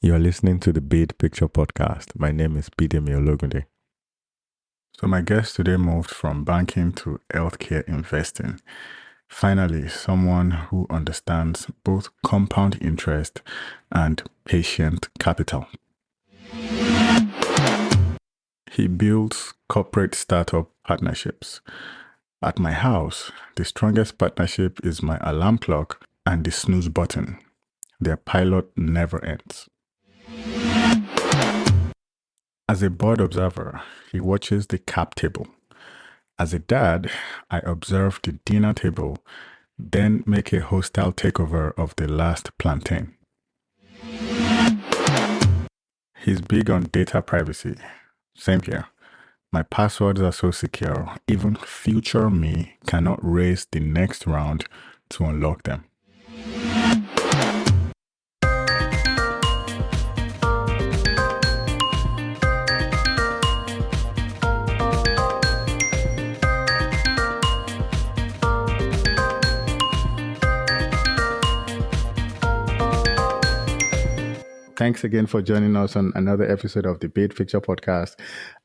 You're listening to the Big Picture Podcast. My name is Bidemi Ologunde. So, my guest today moved from banking to healthcare investing. Finally, someone who understands both compound interest and patient capital. He builds corporate startup partnerships. At my house, the strongest partnership is my alarm clock and the snooze button. Their pilot never ends. As a board observer, he watches the cap table. As a dad, I observe the dinner table, then make a hostile takeover of the last plantain. He's big on data privacy. Same here. My passwords are so secure, even future me cannot raise the next round to unlock them. Thanks again for joining us on another episode of the Big Picture Podcast.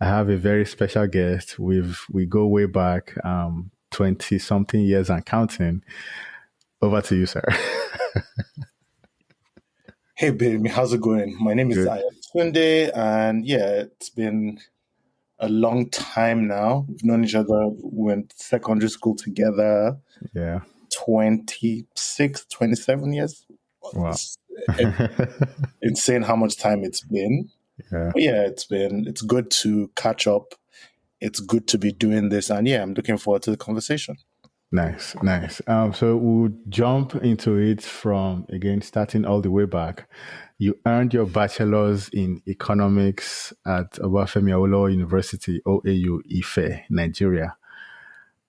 I have a very special guest. We go way back, 20 something years and counting. Over to you, sir. Hey, baby, how's it going? My name is Good. Ayotunde, and it's been a long time now. We've known each other. We went secondary school together. Yeah. 26, 27 years. Wow. It's insane how much time it's been. Yeah. But it's good to catch up. It's good to be doing this, and I'm looking forward to the conversation. Nice. So we'll jump into it from, again, starting all the way back. You earned your bachelor's in economics at Obafemi Awolowo University, OAU, Ife, Nigeria.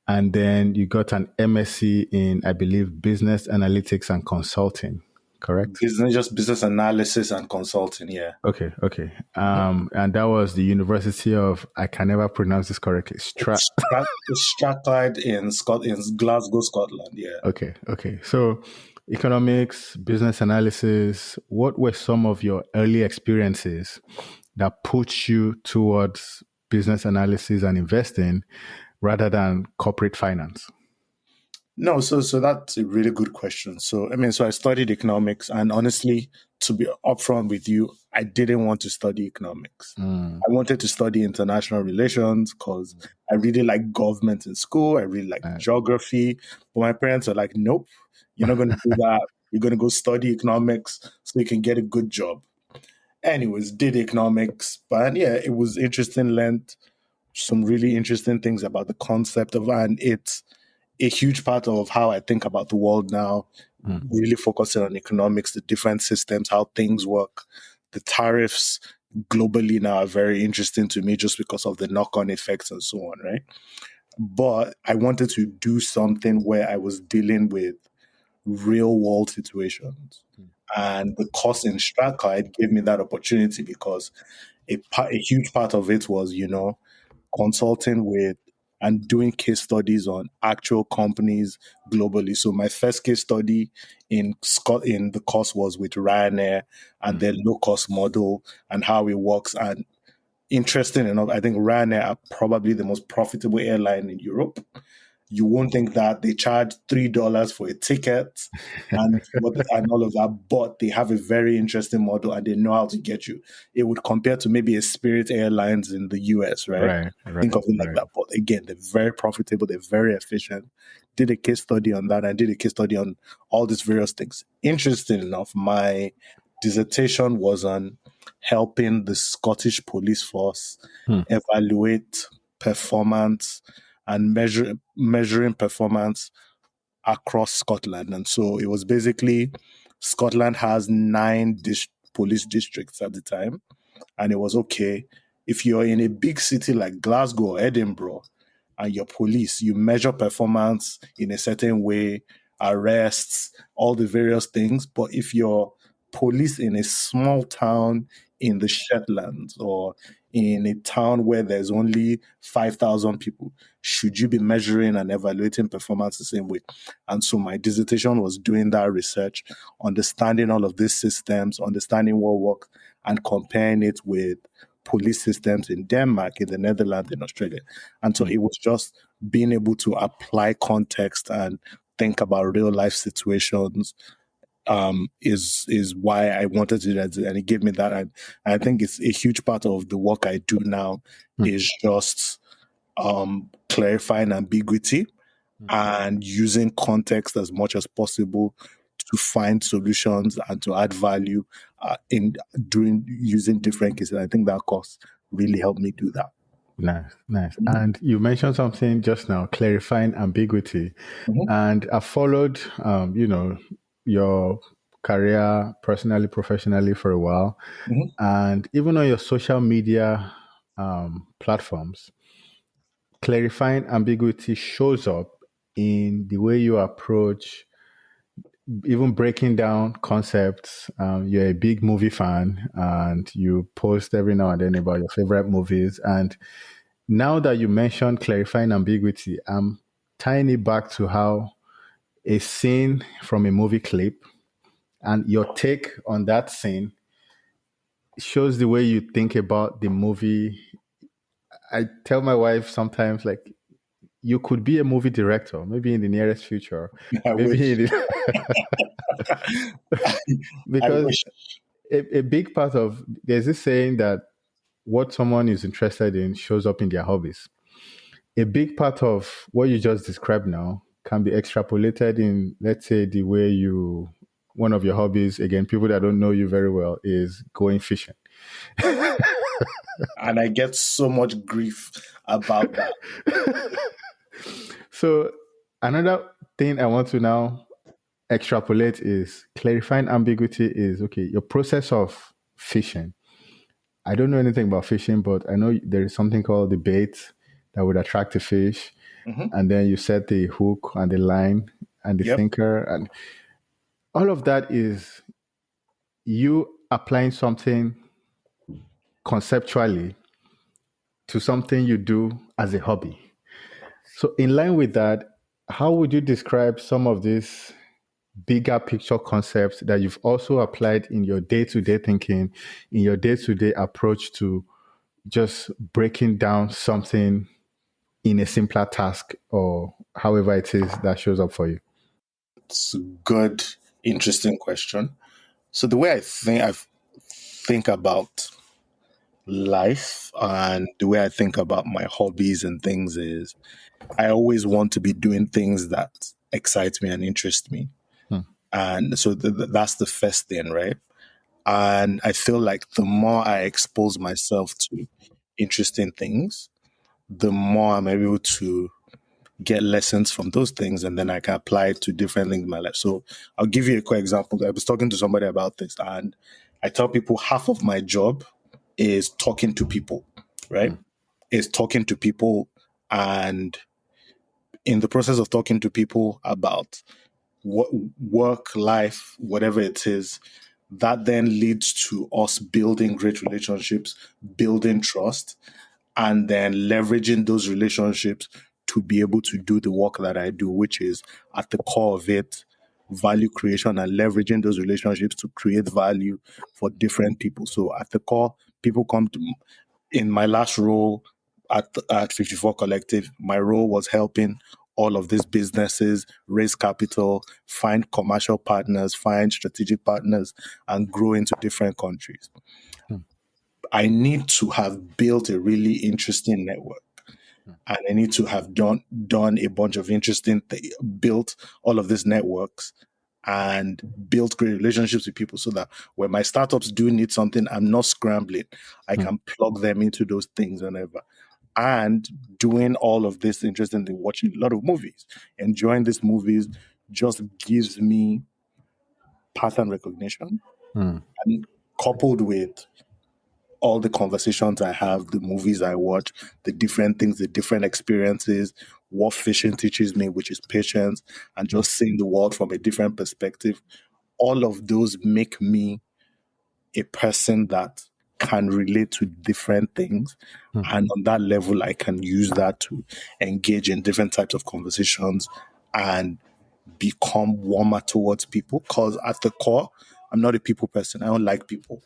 And then you got an MSc in, I believe, business analytics and consulting, correct? Business analysis and consulting, yeah. Okay. And that was the University of, I can never pronounce this correctly, Strathclyde in Glasgow, Scotland, yeah. Okay. So economics, business analysis, what were some of your early experiences that pushed you towards business analysis and investing rather than corporate finance? No, so that's a really good question. So I studied economics, and honestly, to be upfront with you, I didn't want to study economics. I wanted to study international relations because I really like government in school. I really like geography. But my parents are like, nope, you're not going to do that. You're going to go study economics so you can get a good job. Anyways, did economics. But it was interesting, learned some really interesting things about the concept of, and it's a huge part of how I think about the world now, really focusing on economics, the different systems, how things work. The tariffs globally now are very interesting to me just because of the knock-on effects and so on, right? But I wanted to do something where I was dealing with real-world situations. And the course in Strathclyde gave me that opportunity because a huge part of it was, consulting with and doing case studies on actual companies globally. So my first case study in the course was with Ryanair and their low-cost model and how it works. And interesting enough, I think Ryanair are probably the most profitable airline in Europe. You won't think that they charge $3 for a ticket and all of that, but they have a very interesting model and they know how to get you. It would compare to maybe a Spirit Airlines in the US, right? Think of it like that. But again, they're very profitable, they're very efficient. Did a case study on that. I did a case study on all these various things. Interesting enough, my dissertation was on helping the Scottish police force evaluate performance and measuring performance across Scotland. And so it was basically Scotland has 9 police districts at the time. And it was okay, if you're in a big city like Glasgow or Edinburgh and your police, you measure performance in a certain way, arrests, all the various things. But if you're police in a small town in the Shetlands or in a town where there's only 5,000 people, should you be measuring and evaluating performance the same way? And so my dissertation was doing that research, understanding all of these systems, understanding what works, and comparing it with police systems in Denmark, in the Netherlands, in Australia. And so it was just being able to apply context and think about real life situations is why I wanted to do that, and it gave me that. And I think it's a huge part of the work I do now is just clarifying ambiguity and using context as much as possible to find solutions and to add value in doing using different cases. I think that course really helped me do that. Nice, nice. And you mentioned something just now, clarifying ambiguity. Mhm. And I followed, your career personally, professionally for a while. Mhm. And even on your social media platforms, clarifying ambiguity shows up in the way you approach even breaking down concepts. You're a big movie fan and you post every now and then about your favorite movies. And now that you mentioned clarifying ambiguity, I'm tying it back to how a scene from a movie clip and your take on that scene shows the way you think about the movie. I tell my wife sometimes, like, you could be a movie director, maybe in the nearest future, I maybe in wish. the, I because wish. a big part of there's this saying that what someone is interested in shows up in their hobbies. A big part of what you just described now can be extrapolated in, let's say, the way you, one of your hobbies, again, people that don't know you very well, is going fishing. And I get so much grief about that. So, another thing I want to now extrapolate is clarifying ambiguity is okay, your process of fishing. I don't know anything about fishing, but I know there is something called the bait that would attract the fish. Mhm. And then you set the hook and the line and the Yep. sinker. And all of that is you applying something conceptually to something you do as a hobby. So, in line with that, how would you describe some of these bigger picture concepts that you've also applied in your day to day thinking, in your day to day approach to just breaking down something in a simpler task or however it is that shows up for you? It's a good, interesting question. So the way I think about life and the way I think about my hobbies and things is I always want to be doing things that excite me and interest me. Hmm. And so that's the first thing, right? And I feel like the more I expose myself to interesting things, the more I'm able to get lessons from those things and then I can apply it to different things in my life. So I'll give you a quick example. I was talking to somebody about this and I tell people half of my job is talking to people, right? Is talking to people and in the process of talking to people about what work, life, whatever it is, that then leads to us building great relationships, building trust, and then leveraging those relationships to be able to do the work that I do, which is at the core of it, value creation and leveraging those relationships to create value for different people. So at the core, people come to in my last role at 54 Collective, my role was helping all of these businesses raise capital, find commercial partners, find strategic partners, and grow into different countries. I need to have built a really interesting network. And I need to have done a bunch of built all of these networks and built great relationships with people so that when my startups do need something, I'm not scrambling. I can plug them into those things whenever. And doing all of this interesting thing, watching a lot of movies, enjoying these movies just gives me pattern recognition Hmm. and coupled with all the conversations I have, the movies I watch, the different things, the different experiences, what fishing teaches me, which is patience, and just seeing the world from a different perspective. all of those make me a person that can relate to different things. Hmm. And on that level, I can use that to engage in different types of conversations and become warmer towards people. Because at the core, I'm not a people person. I don't like people.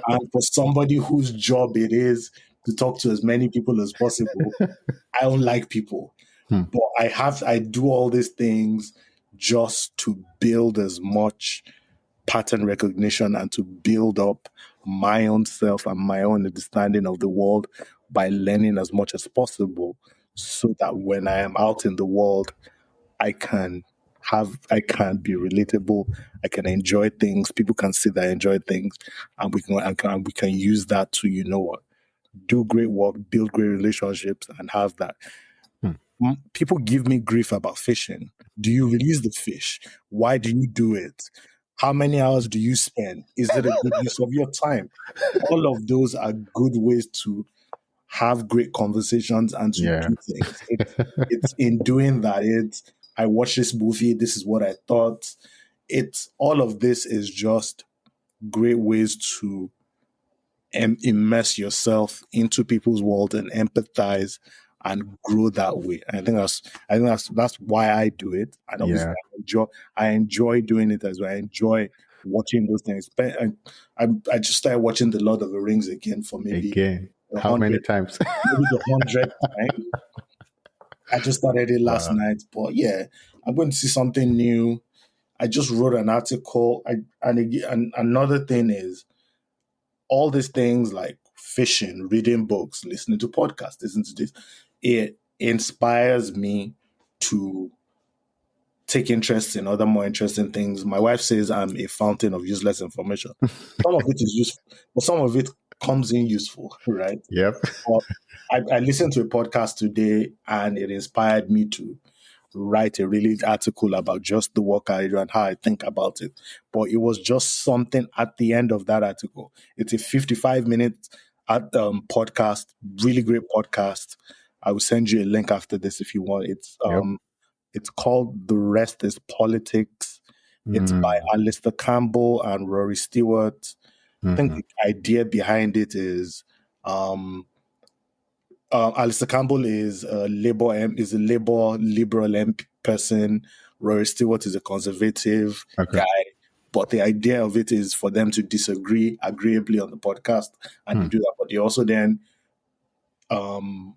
And for somebody whose job it is to talk to as many people as possible, I don't like people. Hmm. But I do all these things just to build as much pattern recognition and to build up my own self and my own understanding of the world by learning as much as possible so that when I am out in the world, I can be relatable, I can enjoy things, people can see that I enjoy things, and we can use that to, you know what, do great work, build great relationships, and have that. Hmm. People give me grief about fishing. Do you release the fish? Why do you do it? How many hours do you spend? Is it a good use of your time? All of those are good ways to have great conversations and to Yeah. do things. It's in doing that. It's I watched this movie. This is what I thought. It's all of this is just great ways to immerse yourself into people's world and empathize and grow that way. And I think that's why I do it. And obviously Yeah. I enjoy doing it as well. I enjoy watching those things. But I just started watching The Lord of the Rings again for maybe Again. the How many hundred times? maybe the hundredth time. I just started it last Wow. night. But yeah, I'm going to see something new. I just wrote an article. And another thing is all these things like fishing, reading books, listening to podcasts, listening to this, it inspires me to take interest in other more interesting things. My wife says I'm a fountain of useless information. Some of it is useful, but some of it comes in useful, right? Yep. But I listened to a podcast today and it inspired me to write a really article about just the work I do and how I think about it. But it was just something at the end of that article. It's a 55-minute podcast, really great podcast. I will send you a link after this if you want. Yep. It's called The Rest is Politics. It's by Mm. Alistair Campbell and Rory Stewart. I think Hmm. the idea behind it is um, Alistair Campbell is is a Labour liberal MP person. Rory Stewart is a conservative Okay. guy. But the idea of it is for them to disagree agreeably on the podcast, and they Hmm. do that. But they also then um,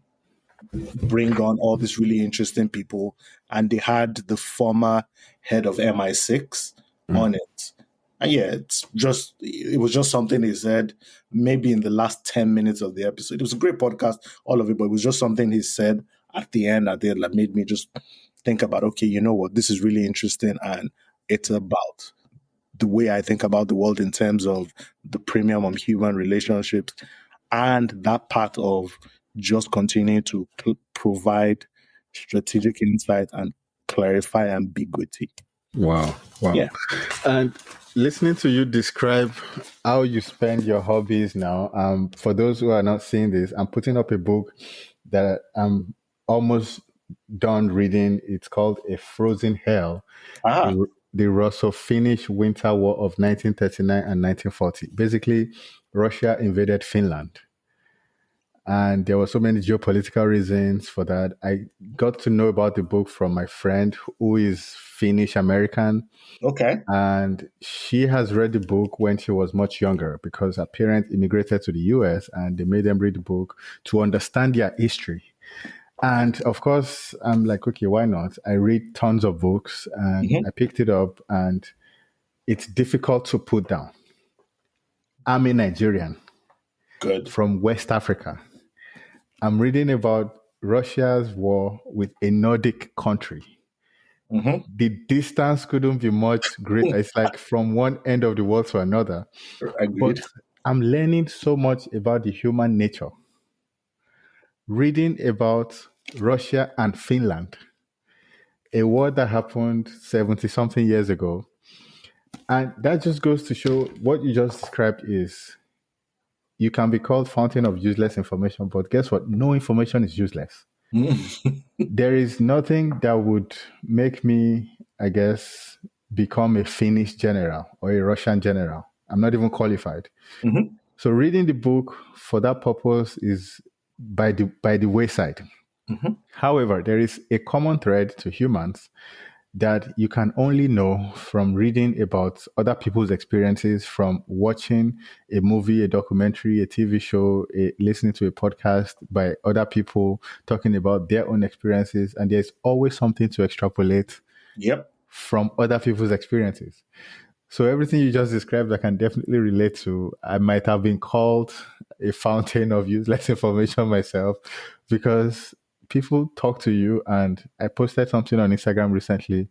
bring on all these really interesting people, and they had the former head of MI6 Hmm. on it. And yeah, it was just something he said maybe in the last 10 minutes of the episode. It was a great podcast, all of it, but it was just something he said at the end that made me just think about, okay, you know what, this is really interesting, and it's about the way I think about the world in terms of the premium on human relationships and that part of just continuing to provide strategic insight and clarify ambiguity. Wow. Wow. Yeah. And listening to you describe how you spend your hobbies now, for those who are not seeing this, I'm putting up a book that I'm almost done reading. It's called A Frozen Hell, Ah, the Russo-Finnish Winter War of 1939 and 1940. Basically, Russia invaded Finland. And there were so many geopolitical reasons for that. I got to know about the book from my friend who is Finnish American, okay. and she has read the book when she was much younger because her parents immigrated to the US and they made them read the book to understand their history. And of course, I'm like, okay, why not? I read tons of books and Hmm. I picked it up, and it's difficult to put down. I'm a Nigerian Good. from West Africa. I'm reading about Russia's war with a Nordic country. Hmm. The distance couldn't be much greater. It's like from one end of the world to another. Agreed. But I'm learning so much about the human nature. Reading about Russia and Finland, a war that happened 70 something years ago. And that just goes to show what you just described is you can be called fountain of useless information, but guess what? No information is useless. Mhm. There is nothing that would make me, I guess, become a Finnish general or a Russian general. I'm not even qualified. Mm-hmm. So reading the book for that purpose is by the wayside. Mm-hmm. However, there is a common thread to humans that you can only know from reading about other people's experiences, from watching a movie, a documentary, a TV show, listening to a podcast by other people talking about their own experiences. And there's always something to extrapolate Yep. from other people's experiences. So everything you just described, I can definitely relate to. I might have been called a fountain of useless information myself because people talk to you. And I posted something on Instagram recently.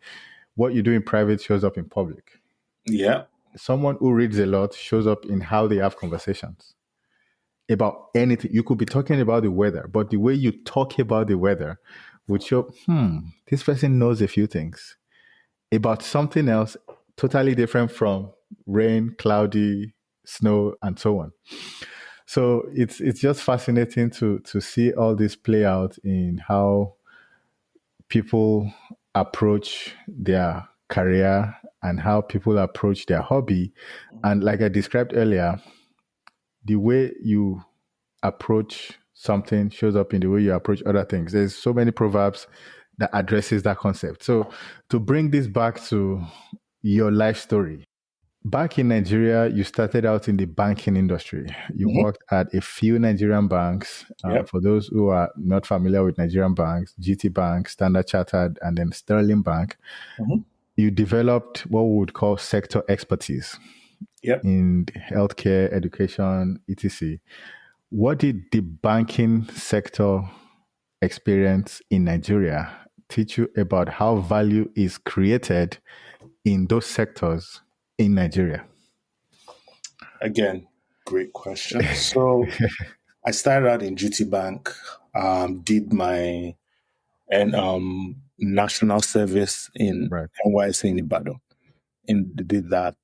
What you do in private shows up in public. Yeah. Someone who reads a lot shows up in how they have conversations about anything. You could be talking about the weather, but the way you talk about the weather would show, this person knows a few things about something else totally different from rain, cloudy, snow, and so on. So it's just fascinating to see all this play out in how people approach their career and how people approach their hobby. And like I described earlier, the way you approach something shows up in the way you approach other things. There's so many proverbs that addresses that concept. So to bring this back to your life story, back in Nigeria, you started out in the banking industry. You Mm-hmm. worked at a few Nigerian banks. Yep. For those who are not familiar with Nigerian banks, GT Bank, Standard Chartered, and then Sterling Bank, Mm-hmm. you developed what we would call sector expertise Yep. in healthcare, education, etc. What did the banking sector experience in Nigeria teach you about how value is created in those sectors in Nigeria? Again, great question. So I started out in GT Bank, did my and national service in Right. NYC in Ibadan, and did that.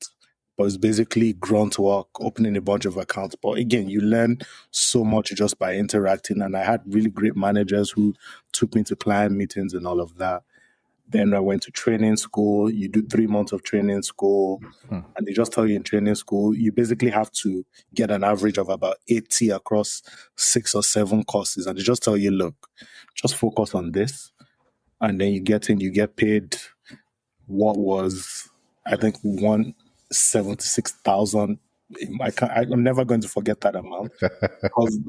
But it's basically grunt work, opening a bunch of accounts. But again, you learn so much just by interacting. And I had really great managers who took me to client meetings and all of that. Then I went to training school. You do 3 months of training school, and they just tell you in training school, you basically have to get an average of about 80 across 6 or 7 courses. And they just tell you, look, just focus on this. And then you get paid what was, I think, 176,000. I'm never going to forget that amount because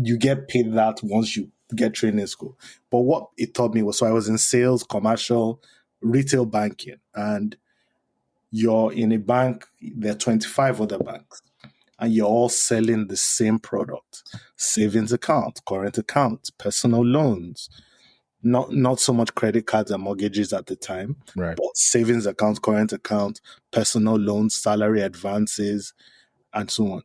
you get paid that once you get training school. But what it taught me was, so I was in sales, commercial, retail banking, and you're in a bank, there are 25 other banks, and you're all selling the same product: savings account, current account, personal loans, not so much credit cards and mortgages at the time, Right. but savings account, current account, personal loans, salary advances, and so on.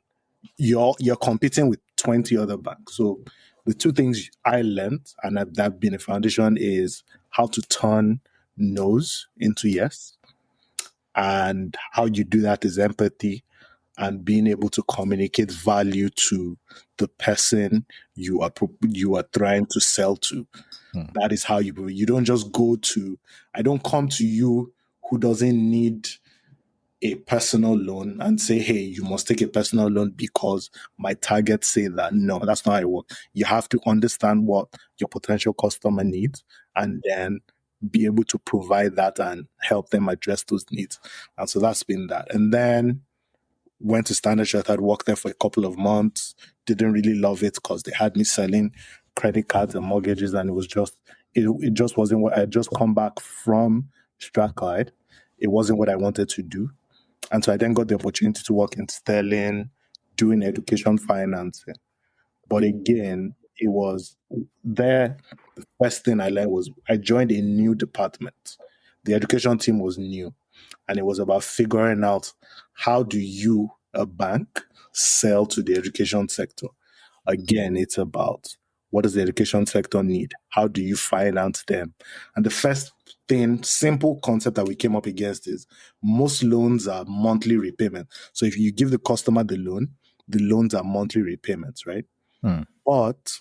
You're competing with 20 other banks. So the two things I learned and that have been a foundation is how to turn no's into yes. And how you do that is empathy and being able to communicate value to the person you are trying to sell to. That is how you don't just go to, I don't come to you who doesn't need a personal loan and say, hey, you must take a personal loan because my targets say that. No, that's not how it works. You have to understand what your potential customer needs and then be able to provide that and help them address those needs. And so that's been that. And then went to Standard Chartered, worked there for a couple of months, didn't really love it because they had me selling credit cards and mortgages, and it just wasn't what I had just come back from Strathclyde. It wasn't what I wanted to do. And so I then got the opportunity to work in Sterling, doing education financing. But again, it was there. The first thing I learned was I joined a new department. The education team was new, and it was about figuring out how do you, a bank, sell to the education sector. Again, it's about what does the education sector need? How do you finance them? And the first thing, simple concept that we came up against is most loans are monthly repayment. So if you give the customer the loans are monthly repayments, right? Hmm. But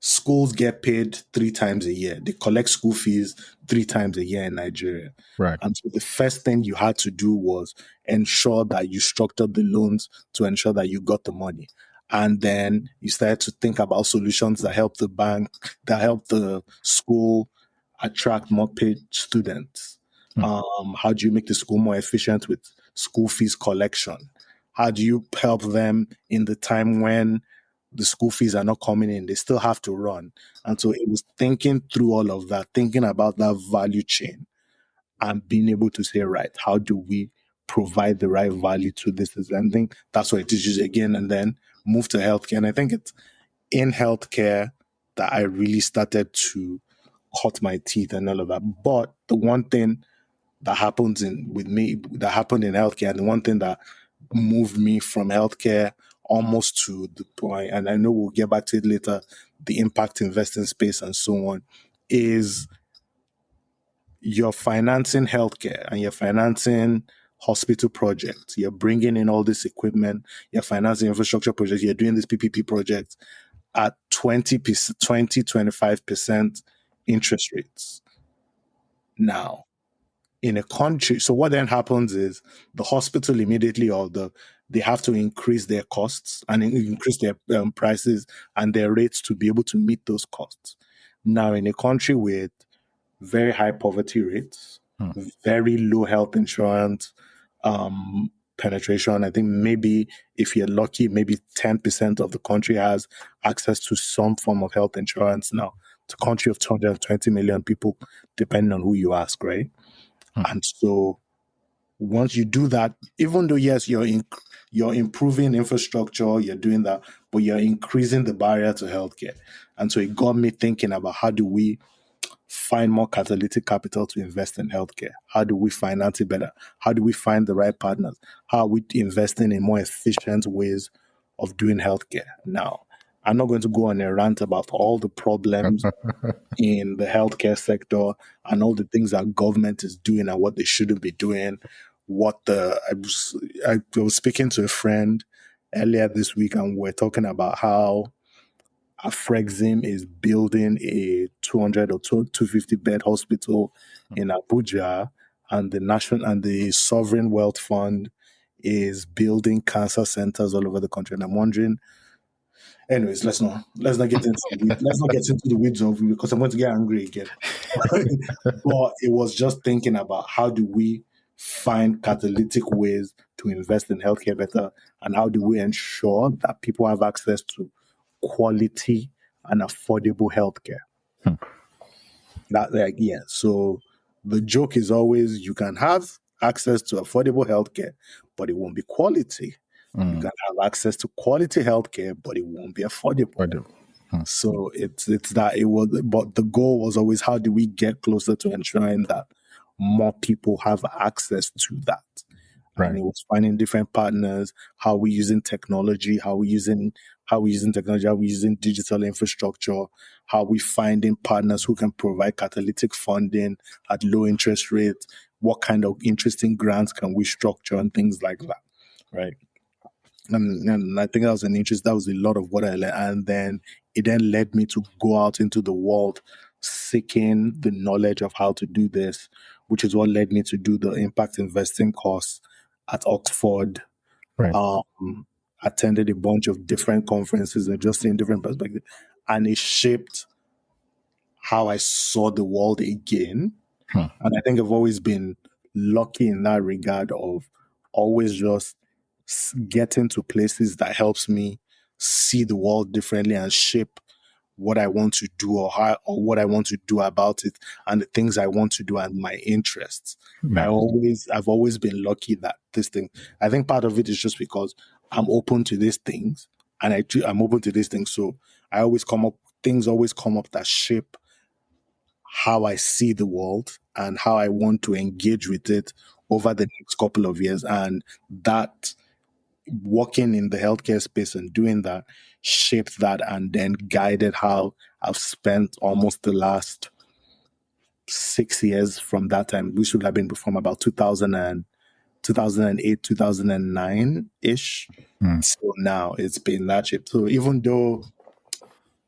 schools get paid 3 times a year. They collect school fees 3 times a year in Nigeria. Right. And so the first thing you had to do was ensure that you structured the loans to ensure that you got the money. And then you started to think about solutions that help the bank, that help the school attract more paid students. How do you make the school more efficient with school fees collection? How do you help them in the time when the school fees are not coming in? They still have to run. And so it was thinking through all of that, thinking about that value chain and being able to say, right, how do we provide the right value to this? And I think that's what it teaches again, and then move to healthcare. And I think it's in healthcare that I really started to cut my teeth and all of that. But the one thing that happens that happened in healthcare, and the one thing that moved me from healthcare almost to the point, and I know we'll get back to it later, the impact investing space and so on, is you're financing healthcare and you're financing hospital projects. You're bringing in all this equipment. You're financing infrastructure projects. You're doing this PPP project at 25% interest rates. Now, in a country, so what then happens is the hospital immediately they have to increase their costs and increase their prices and their rates to be able to meet those costs. Now, in a country with very high poverty rates, very low health insurance penetration. I think maybe if you're lucky, maybe 10% of the country has access to some form of health insurance now. It's a country of 220 million people, depending on who you ask, right? And so once you do that, even though, yes, you're improving infrastructure, you're doing that, but you're increasing the barrier to healthcare. And so it got me thinking about how do we find more catalytic capital to invest in healthcare? How do we finance it better? How do we find the right partners? How are we investing in more efficient ways of doing healthcare? Now, I'm not going to go on a rant about all the problems in the healthcare sector and all the things that government is doing and what they shouldn't be doing. I was speaking to a friend earlier this week and we're talking about how Afrexim is building a 200 or 250 bed hospital in Abuja, and the Sovereign Wealth Fund is building cancer centers all over the country. And I'm wondering, anyways, let's not get into the weeds of it because I'm going to get angry again. But it was just thinking about how do we find catalytic ways to invest in healthcare better, and how do we ensure that people have access to quality and affordable healthcare. So the joke is always you can have access to affordable healthcare, but it won't be quality. You can have access to quality healthcare, but it won't be affordable. So it's that it was, but the goal was always how do we get closer to ensuring that more people have access to that. And it was finding different partners, how we using technology, how we using digital infrastructure, how we finding partners who can provide catalytic funding at low interest rates, what kind of interesting grants can we structure and things like that, right? And I think that was a lot of what I learned. And then it then led me to go out into the world seeking the knowledge of how to do this, which is what led me to do the impact investing course at Oxford. Attended a bunch of different conferences and just seeing different perspectives. And it shaped how I saw the world again. And I think I've always been lucky in that regard of always just getting to places that helps me see the world differently and shape what I want to do or what I want to do about it and the things I want to do and my interests. I've always been lucky that this thing, I think part of it is just because I'm open to these things and I'm open to these things. So things always come up that shape how I see the world and how I want to engage with it over the next couple of years. And that working in the healthcare space and doing that shaped that and then guided how I've spent almost the last 6 years from that time, which would have been from about 2008, 2009-ish. So now it's been that shape. So even though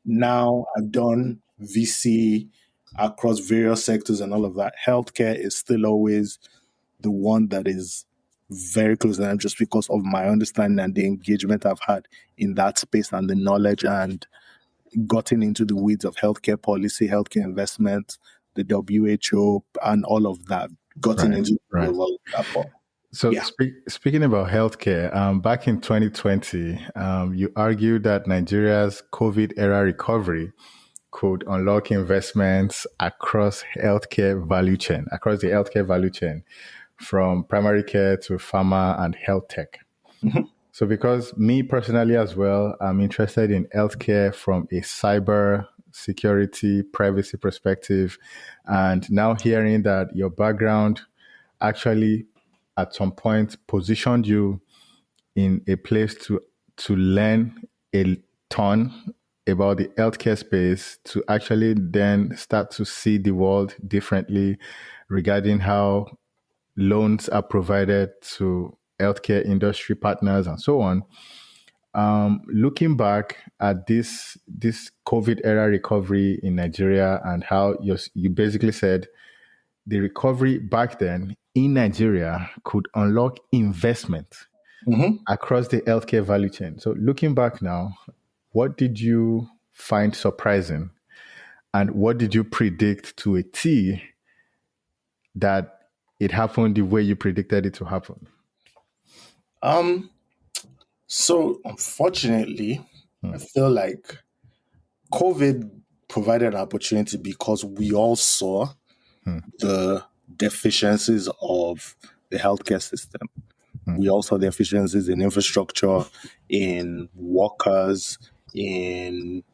Now I've done VC across various sectors and all of that. Healthcare is still always the one that is very close to them just because of my understanding and the engagement I've had in that space and the knowledge and gotten into the weeds of healthcare policy, healthcare investment, the WHO, and all of that. Gotten Right. into all Right. of that. But So yeah. speaking about healthcare, back in 2020, you argued that Nigeria's COVID era recovery could unlock investments across the healthcare value chain, from primary care to pharma and health tech. Mhm. So, because me personally as well, I'm interested in healthcare from a cyber security, privacy perspective. And now hearing that your background actually at some point positioned you in a place to learn a ton about the healthcare space, to actually then start to see the world differently regarding how loans are provided to healthcare industry partners and so on. Looking back at this COVID era recovery in Nigeria, and how you basically said the recovery back then in Nigeria could unlock investment Mhm. across the healthcare value chain. So looking back now, what did you find surprising, and what did you predict to a T that it happened the way you predicted it to happen? Um, so unfortunately, I feel like COVID provided an opportunity because we all saw Hmm, the deficiencies of the healthcare system. hmm, We also the efficiencies in infrastructure, in workers, in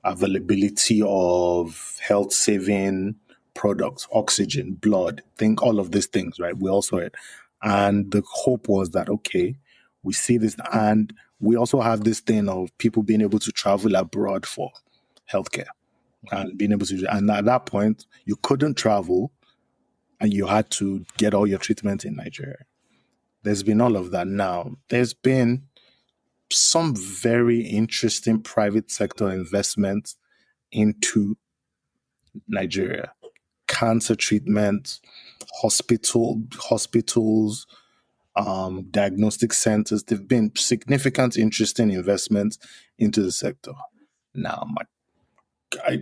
availability of health saving products, oxygen, blood, think all of these things, right? We also it. And the hope was that, okay, we see this, and we also have this thing of people being able to travel abroad for healthcare and being able to, and at that point, you couldn't travel and you had to get all your treatment in Nigeria. There's been all of that now. There's been some very interesting private sector investments into Nigeria. Cancer treatment, hospitals, diagnostic centers. There've been significant, interesting investments into the sector. Now,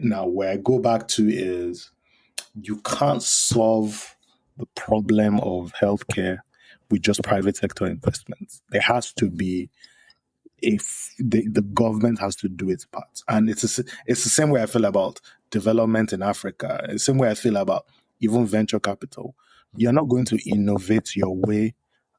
now where I go back to is you can't solve the problem of healthcare with just private sector investments. There has to be if the government has to do its part. And it's the same way I feel about development in Africa. It's the same way I feel about even venture capital. You're not going to innovate your way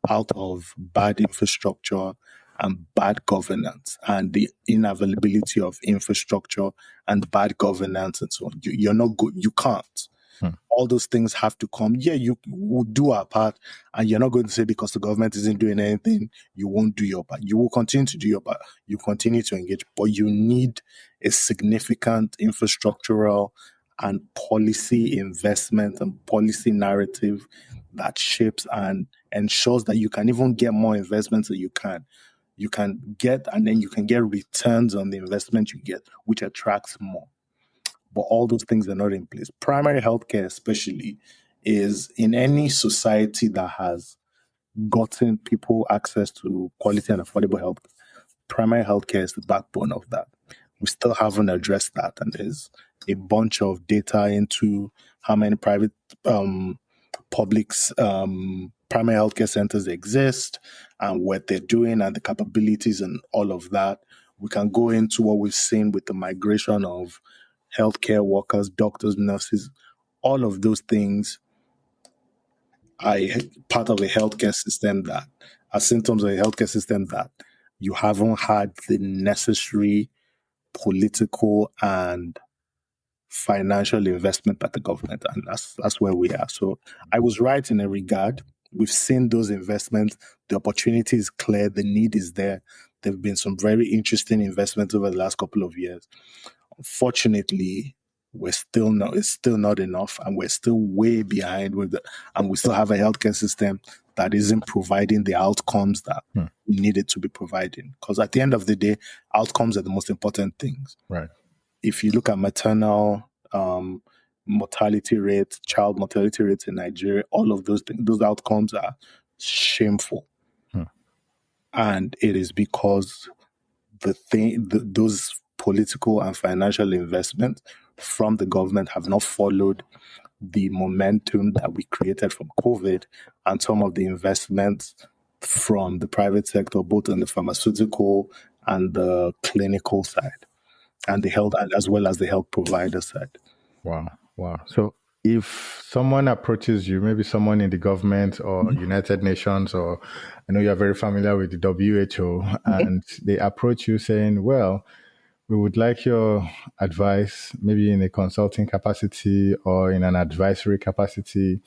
out of bad infrastructure and bad governance and the inavailability of infrastructure and bad governance and so on. You're not good. You can't. hmm, All those things have to come. Yeah, you will do our part, and you're not going to say because the government isn't doing anything, you won't do your part. You will continue to do your part. You continue to engage, but you need a significant infrastructural and policy investment and policy narrative that shapes and ensures that you can even get more investments than you can. You can get, and then you can get returns on the investment you get, which attracts more, but all those things are not in place. Primary healthcare, especially, is in any society that has gotten people access to quality and affordable health. Primary healthcare is the backbone of that. We still haven't addressed that, and there's a bunch of data into how many private public's primary healthcare centers exist and what they're doing and the capabilities and all of that. We can go into what we've seen with the migration of healthcare workers, doctors, nurses, all of those things are part of a healthcare system that are symptoms of a healthcare system that you haven't had the necessary political and financial investment by the government, and that's where we are. So I was right in a regard. We've seen those investments. The opportunity is clear. The need is there. There have been some very interesting investments over the last couple of years. Unfortunately, it's still not enough, and we're still way behind with it. And we still have a healthcare system that isn't providing the outcomes that hmm. we need it to be providing. Because at the end of the day, outcomes are the most important things. Right. if you look at maternal mortality rates, child mortality rates in Nigeria, all of those things, those outcomes are shameful. Hmm. And it is because those political and financial investments from the government have not followed the momentum that we created from COVID and some of the investments from the private sector, both on the pharmaceutical and the clinical side, and the health, and as well as the health provider side. Wow. Wow. So if someone approaches you, maybe someone in the government or United Nations, or I know you're very familiar with the WHO, and they approach you saying, well, we would like your advice, maybe in a consulting capacity or in an advisory capacity,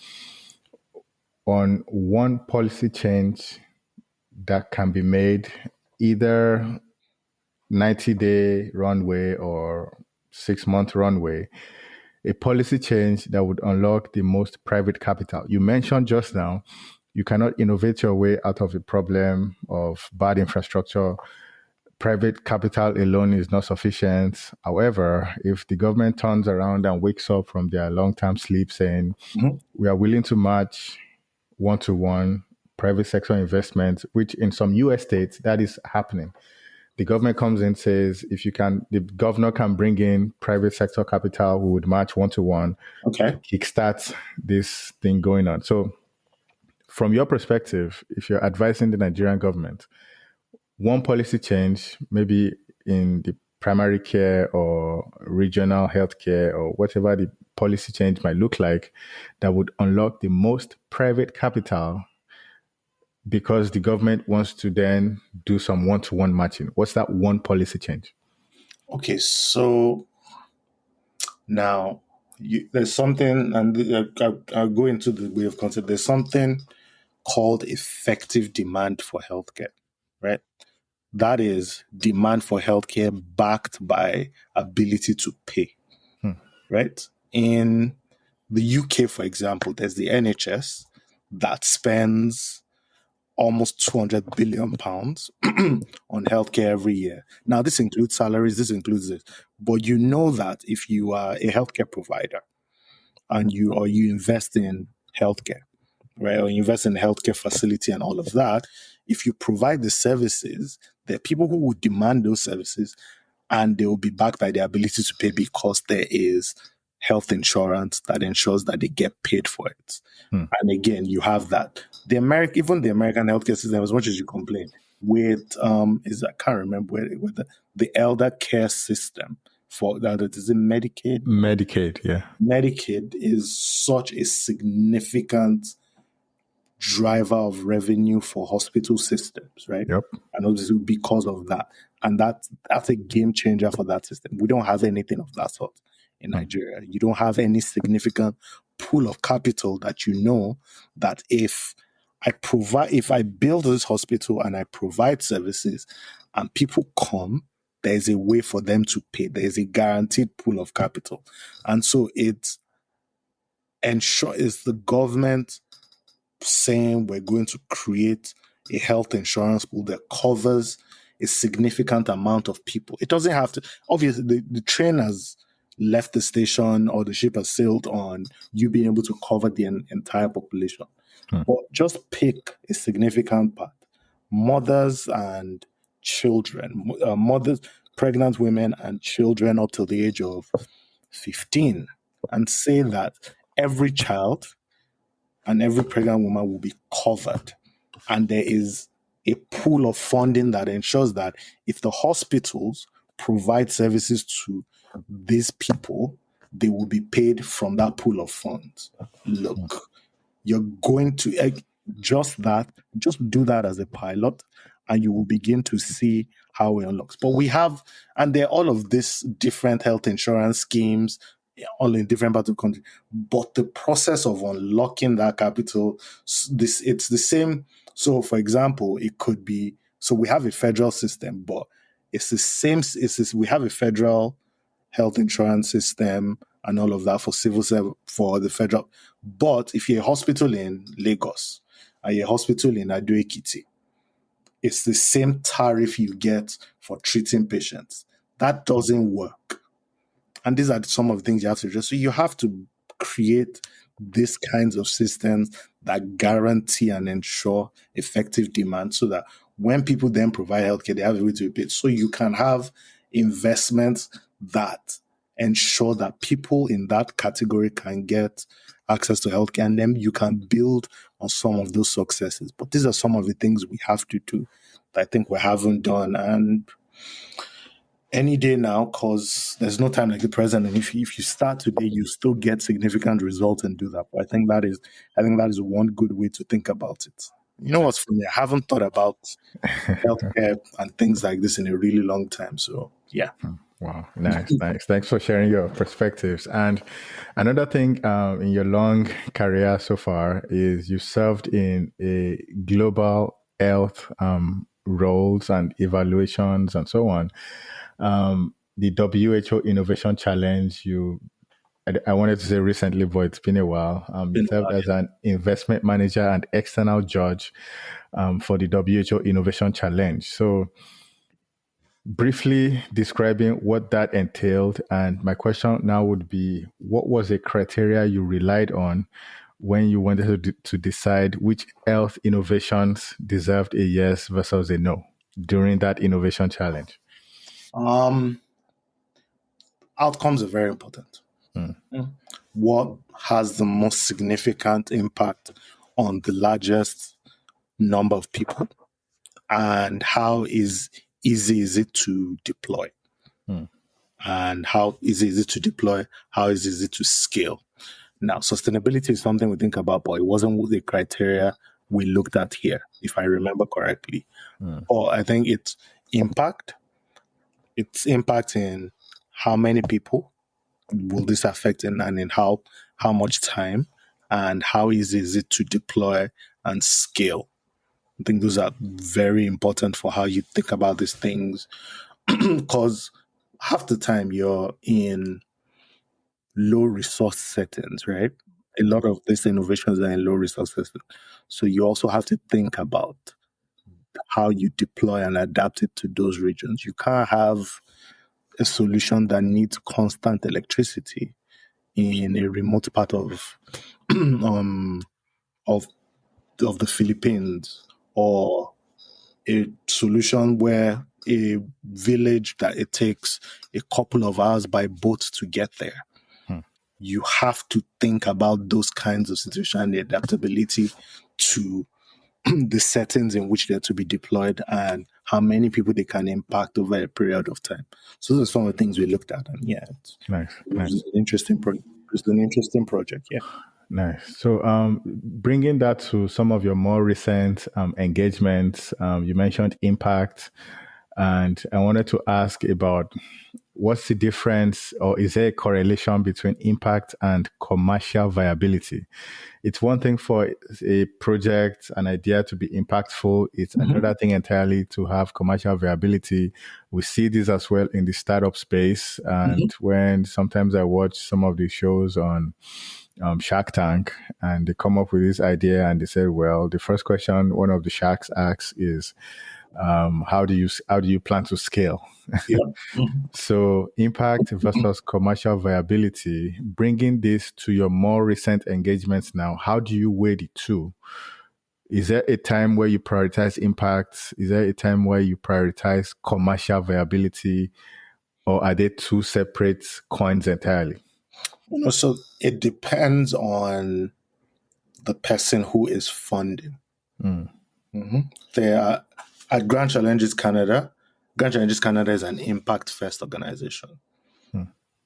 on one policy change that can be made, either 90-day runway or 6-month runway, a policy change that would unlock the most private capital. You mentioned just now, you cannot innovate your way out of a problem of bad infrastructure. Private capital alone is not sufficient. However, if the government turns around and wakes up from their long-term sleep saying, we are willing to match one-to-one private sector investment, which in some US states, that is happening. The government comes in and says, if you can, the governor can bring in private sector capital, we would match one-to-one to Okay. kickstart this thing going on. So from your perspective, if you're advising the Nigerian government, one policy change, maybe in the primary care or regional healthcare or whatever the policy change might look like, that would unlock the most private capital because the government wants to then do some one-to-one matching. What's that one policy change? Okay, so now there's something, and I'll go into the way of concept. There's something called effective demand for healthcare, right? That is demand for healthcare backed by ability to pay, right? In the UK, for example, there's the NHS that spends almost 200 billion pounds on healthcare every year. Now, this includes salaries, this includes this, but you know that if you are a healthcare provider and you invest in healthcare, right, or you invest in a healthcare facility and all of that, if you provide the services, there are people who would demand those services, and they will be backed by the ability to pay because there is health insurance that ensures that they get paid for it. And again, you have that. Even the American healthcare system, as much as you complain, with I can't remember where the elder care system for that, is it Medicaid? Medicaid, yeah. Medicaid is such a significant driver of revenue for hospital systems, right? Yep. And obviously because of that. And that's a game changer for that system. We don't have anything of that sort in Nigeria. You don't have any significant pool of capital that you know that if I build this hospital and I provide services and people come, there's a way for them to pay. There's a guaranteed pool of capital. And so it's the government saying we're going to create a health insurance pool that covers a significant amount of people. It doesn't have to, obviously, the train has left the station or the ship has sailed on you being able to cover the entire population. But just pick a significant part. Mothers and children, mothers, pregnant women and children up to the age of 15, and say that every child and every pregnant woman will be covered. And there is a pool of funding that ensures that if the hospitals provide services to these people, they will be paid from that pool of funds. Look, you're going to just do that as a pilot, and you will begin to see how it unlocks. But there are all of these different health insurance schemes, all in different parts of the country. But the process of unlocking that capital, it's the same. So, for example, it could be, so we have a federal system, but it's the same. We have a federal health insurance system and all of that for the federal. But if you're a hospital in Lagos and you're a hospital in Ado-Ekiti, it's the same tariff you get for treating patients. That doesn't work. And these are some of the things you have to address. So you have to create these kinds of systems that guarantee and ensure effective demand so that when people then provide healthcare, they have a way to pay. So you can have investments that ensure that people in that category can get access to healthcare, and then you can build on some of those successes. But these are some of the things we have to do that I think we haven't done. And any day now, because there's no time like the present. And if you start today, you still get significant results and do that. But I think that is one good way to think about it. You know what's funny? I haven't thought about healthcare and things like this in a really long time. So yeah. Wow, nice, nice. Thanks for sharing your perspectives. And another thing in your long career so far is you served in a global health roles and evaluations and so on. The WHO Innovation Challenge, I wanted to say recently, but it's been a while. You Been a served while, as an investment manager and external judge for the WHO Innovation Challenge. So briefly describing what that entailed. And my question now would be, what was a criteria you relied on when you wanted to decide which health innovations deserved a yes versus a no during that innovation challenge? yeah. Outcomes are very important. What has the most significant impact on the largest number of people, and how easy is it to deploy? And how easy is it to deploy? How easy is it to scale? Now, sustainability is something we think about, but it wasn't the criteria we looked at here, if I remember correctly. Or I think it's impact in how many people will this affect and in how much time, and how easy is it to deploy and scale. I think those are very important for how you think about these things, because half the time you're in low resource settings, right? A lot of these innovations are in low resource settings. So you also have to think about how you deploy and adapt it to those regions. You can't have a solution that needs constant electricity in a remote part um of of the Philippines, or a solution where a village that it takes a couple of hours by boat to get there. You have to think about those kinds of situations and the adaptability to the settings in which they're to be deployed and how many people they can impact over a period of time. So those are some of the things we looked at, and yeah, Nice, it was nice. an it's an interesting project. Yeah. Nice. So, bringing that to some of your more recent engagements, you mentioned impact, and I wanted to ask about what's the difference, or is there a correlation between impact and commercial viability? It's one thing for a project, an idea to be impactful. It's another thing entirely to have commercial viability. We see this as well in the startup space. And when sometimes I watch some of the shows on Shark Tank, and they come up with this idea, and they say, "Well, the first question one of the sharks asks is, how do you plan to scale?" Yeah. So, impact versus commercial viability. Bringing this to your more recent engagements now, how do you weigh the two? Is there a time where you prioritize impact? Is there a time where you prioritize commercial viability? Or are they two separate coins entirely? So it depends on the person who is funding. They are at Grand Challenges Canada is an impact first organization.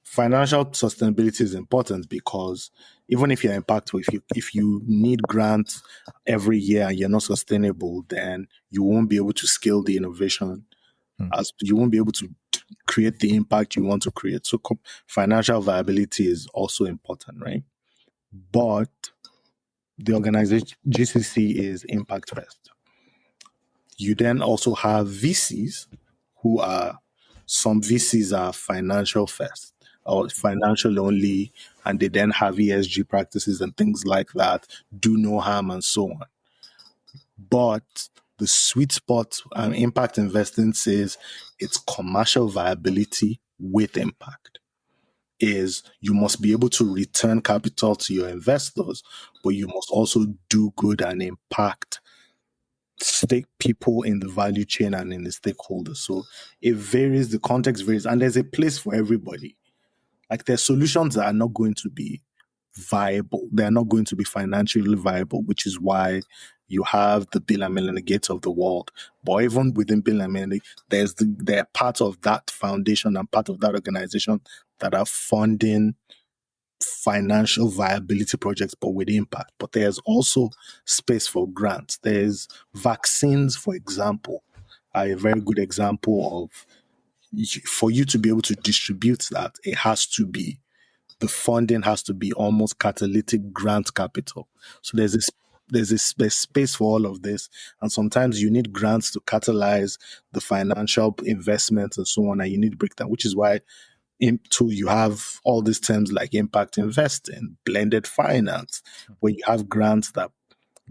Financial sustainability is important because even if you're impactful, if you need grants every year and you're not sustainable, then you won't be able to scale the innovation, as you won't be able to create the impact you want to create. So financial viability is also important, right? But the organization GCC is impact first. You then also have VCs who are, some VCs are financial first or financial only, and they then have ESG practices and things like that, do no harm and so on. But the sweet spot impact investing says it's commercial viability with impact. is you must be able to return capital to your investors, but you must also do good and impact stake people in the value chain and in the stakeholders. So it varies, the context varies, and there's a place for everybody. Like there's solutions that are not going to be viable. They're not going to be financially viable, which is why you have the Bill and Melinda Gates of the world. But even within Bill and Melinda, they're part of that foundation and part of that organization that are funding financial viability projects, but with impact. But there's also space for grants. There's vaccines, for example, are a very good example of, for you to be able to distribute that, it has to be, the funding has to be almost catalytic grant capital. So there's space for all of this, and sometimes you need grants to catalyze the financial investment and so on, and you need breakdown, which is why into you have all these terms like impact investing, blended finance, where you have grants that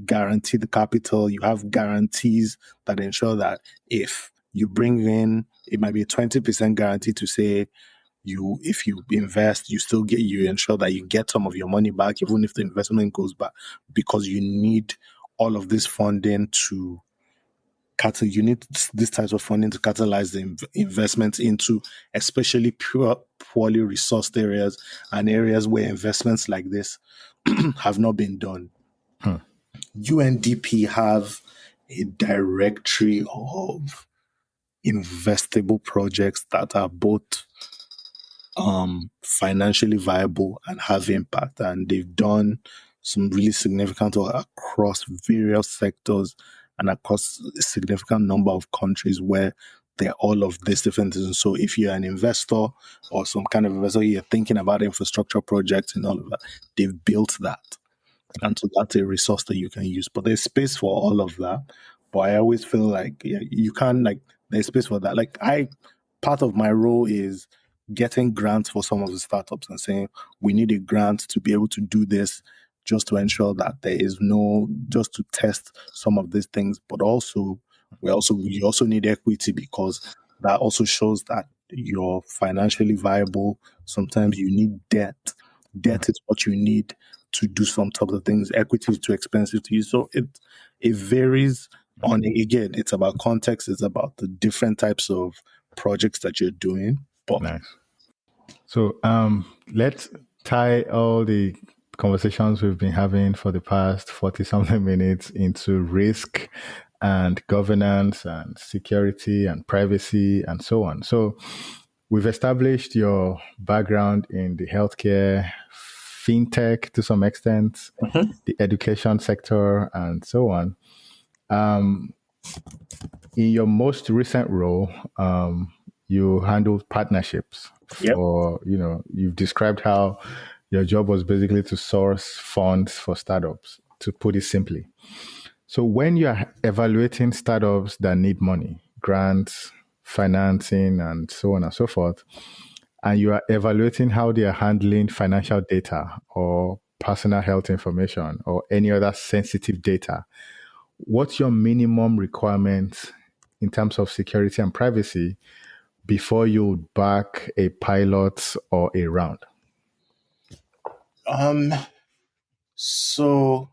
guarantee the capital, you have guarantees that ensure that if you bring in, it might be a 20% guarantee to say if you invest, you ensure that you get some of your money back, even if the investment goes back, because you need all of this funding to you need this type of funding to catalyze the investment into especially poorly resourced areas and areas where investments like this have not been done. UNDP have a directory of investable projects that are both financially viable and have impact. And they've done some really significant work across various sectors and across a significant number of countries where they're all of these different things. So if you're an investor or some kind of investor, you're thinking about infrastructure projects and all of that, they've built that. And so that's a resource that you can use. But there's space for all of that. But I always feel like you can't, like, there's space for that. Like part of my role is getting grants for some of the startups and saying we need a grant to be able to do this, just to ensure that there is just to test some of these things. But also you also need equity, because that also shows that you're financially viable. Sometimes you need debt. Debt is what you need to do some type of things. Equity is too expensive to use. So it varies on, again, it's about context, it's about the different types of projects that you're doing. But Nice. So let's tie all the conversations we've been having for the past 40 something minutes into risk and governance and security and privacy and so on. So we've established your background in the healthcare, fintech to some extent, the education sector, and so on. In your most recent role, you handled partnerships yep. for, you've described how your job was basically to source funds for startups, to put it simply. So when you're evaluating startups that need money, grants, financing, and so on and so forth, and you are evaluating how they are handling financial data or personal health information or any other sensitive data, what's your minimum requirement in terms of security and privacy before you back a pilot or a round? So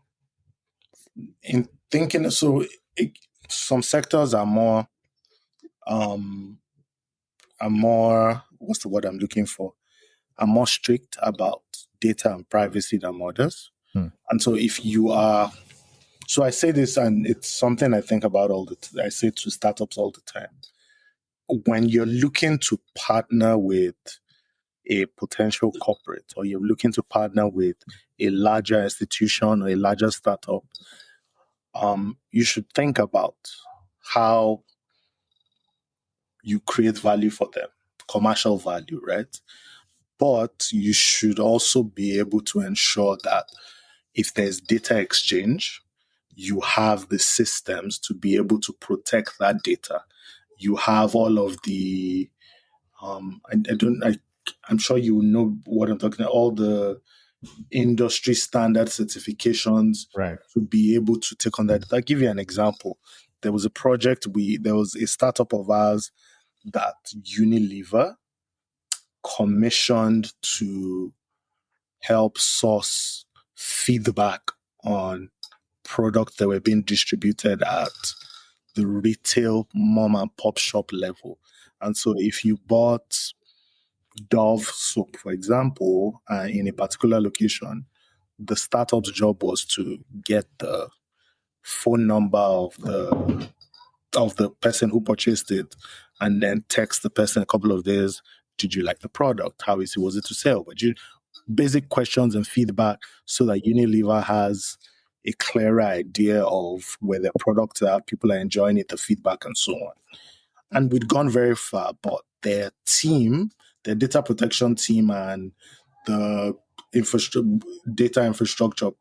in thinking, some sectors are more, what's the word I'm looking for? Are more strict about data and privacy than others. And so if you are, so I say this, and it's something I think about all the time. I say to startups all the time. When you're looking to partner with a potential corporate, or you're looking to partner with a larger institution or a larger startup, you should think about how you create value for them, commercial value, right? But you should also be able to ensure that if there's data exchange, you have the systems to be able to protect that data. You have all of the, I'm sure you know what I'm talking about, all the industry standard certifications, Right. to be able to take on that. I'll give you an example. There was a startup of ours that Unilever commissioned to help source feedback on products that were being distributed at the retail mom and pop shop level. And so if you bought Dove soap, for example, in a particular location, the startup's job was to get the phone number of the person who purchased it, and then text the person a couple of days. Did you like the product? How is it? Was it to sell? But basic questions and feedback so that Unilever has a clearer idea of where their products are, people are enjoying it, the feedback, and so on. And we'd gone very far, but their team, their data protection team, and the data infrastructure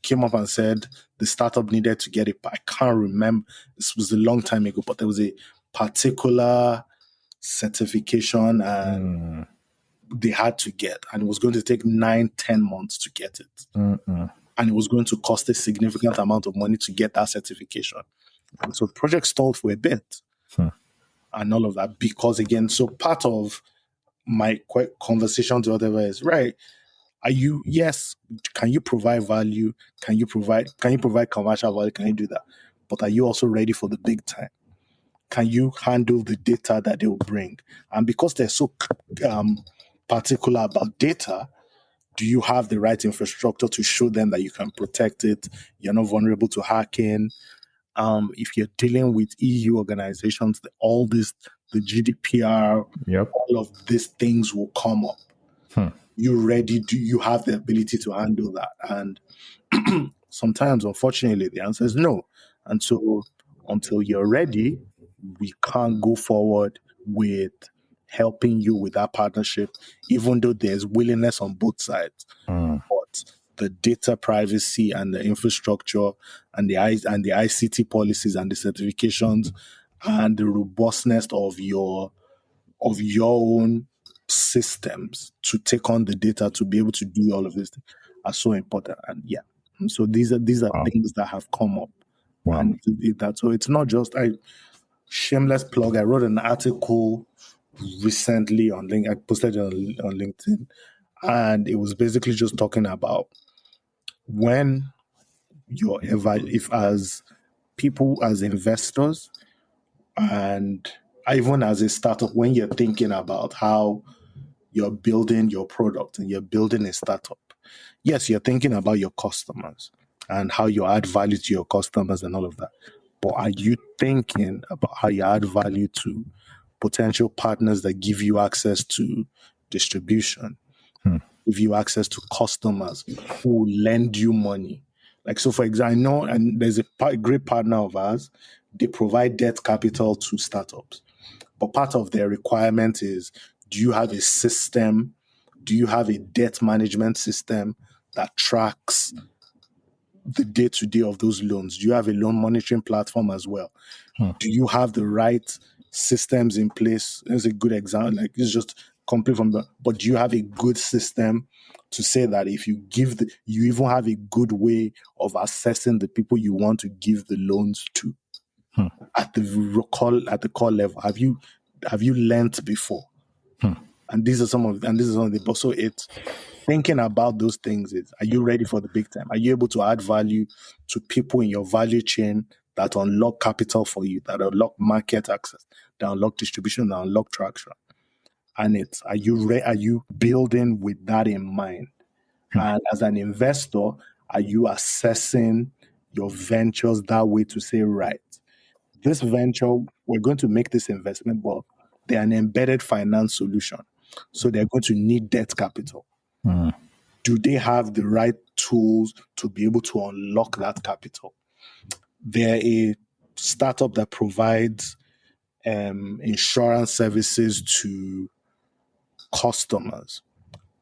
came up and said the startup needed to get it. But I can't remember. This was a long time ago, but there was a particular certification and they had to get, and it was going to take 9-10 months to get it. And it was going to cost a significant amount of money to get that certification. And so the project stalled for a bit and all of that, because again, so part of my conversation to whatever is, right, yes, can you provide value? Can you provide commercial value? Can you do that? But are you also ready for the big time? Can you handle the data that they will bring? And because they're so particular about data, do you have the right infrastructure to show them that you can protect it? You're not vulnerable to hacking. If you're dealing with EU organizations, all this, the GDPR, all of these things will come up. You ready? Do you have the ability to handle that? And sometimes, unfortunately, the answer is no. And so until you're ready, we can't go forward with helping you with that partnership, even though there's willingness on both sides. But the data privacy and the infrastructure and the ICT policies and the certifications and the robustness of your own systems to take on the data to be able to do all of this are so important. And so these are things that have come up. And so it's not just shameless plug. I wrote an article recently on LinkedIn. I posted it on LinkedIn, and it was basically just talking about when if as people, as investors, and even as a startup, when you're thinking about how you're building your product and you're building a startup, yes, you're thinking about your customers and how you add value to your customers and all of that. But are you thinking about how you add value to potential partners that give you access to distribution, give you access to customers who lend you money? Like, so for example, I know, and there's a great partner of ours, they provide debt capital to startups. But part of their requirement is, do you have a system? Do you have a debt management system that tracks the day-to-day of those loans? Do you have a loan monitoring platform as well? Do you have the right systems in place? There's a good example. Like, it's just complete from the, but do you have a good system to say that if you give you even have a good way of assessing the people you want to give the loans to at the core level? Have you lent before? And these are some of the, but so it's thinking about those things is, are you ready for the big time? Are you able to add value to people in your value chain that unlock capital for you, that unlock market access, that unlock distribution, that unlock traction? And are you building with that in mind? And as an investor, are you assessing your ventures that way to say, right, this venture, we're going to make this investment, but they're an embedded finance solution. So they're going to need debt capital. Do they have the right tools to be able to unlock that capital? They're a startup that provides insurance services to customers.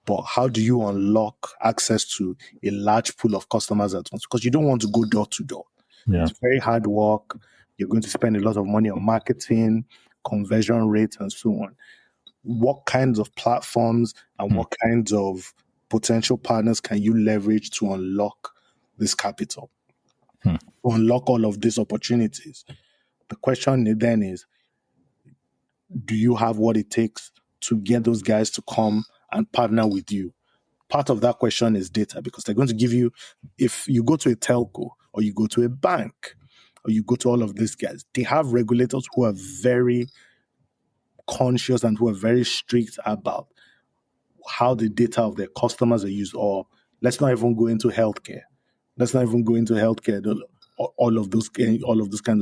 But how do you unlock access to a large pool of customers at once? Because you don't want to go door to door. It's very hard work. You're going to spend a lot of money on marketing, conversion rates, and so on. What kinds of platforms and what kinds of potential partners can you leverage to unlock this capital, to unlock all of these opportunities? The question then is, do you have what it takes to get those guys to come and partner with you? Part of that question is data, because they're going to give you, if you go to a telco or you go to a bank or you go to all of these guys, they have regulators who are very conscious and who are very strict about how the data of their customers are used. Or let's not even go into healthcare. Let's not even go into healthcare. All of those kinds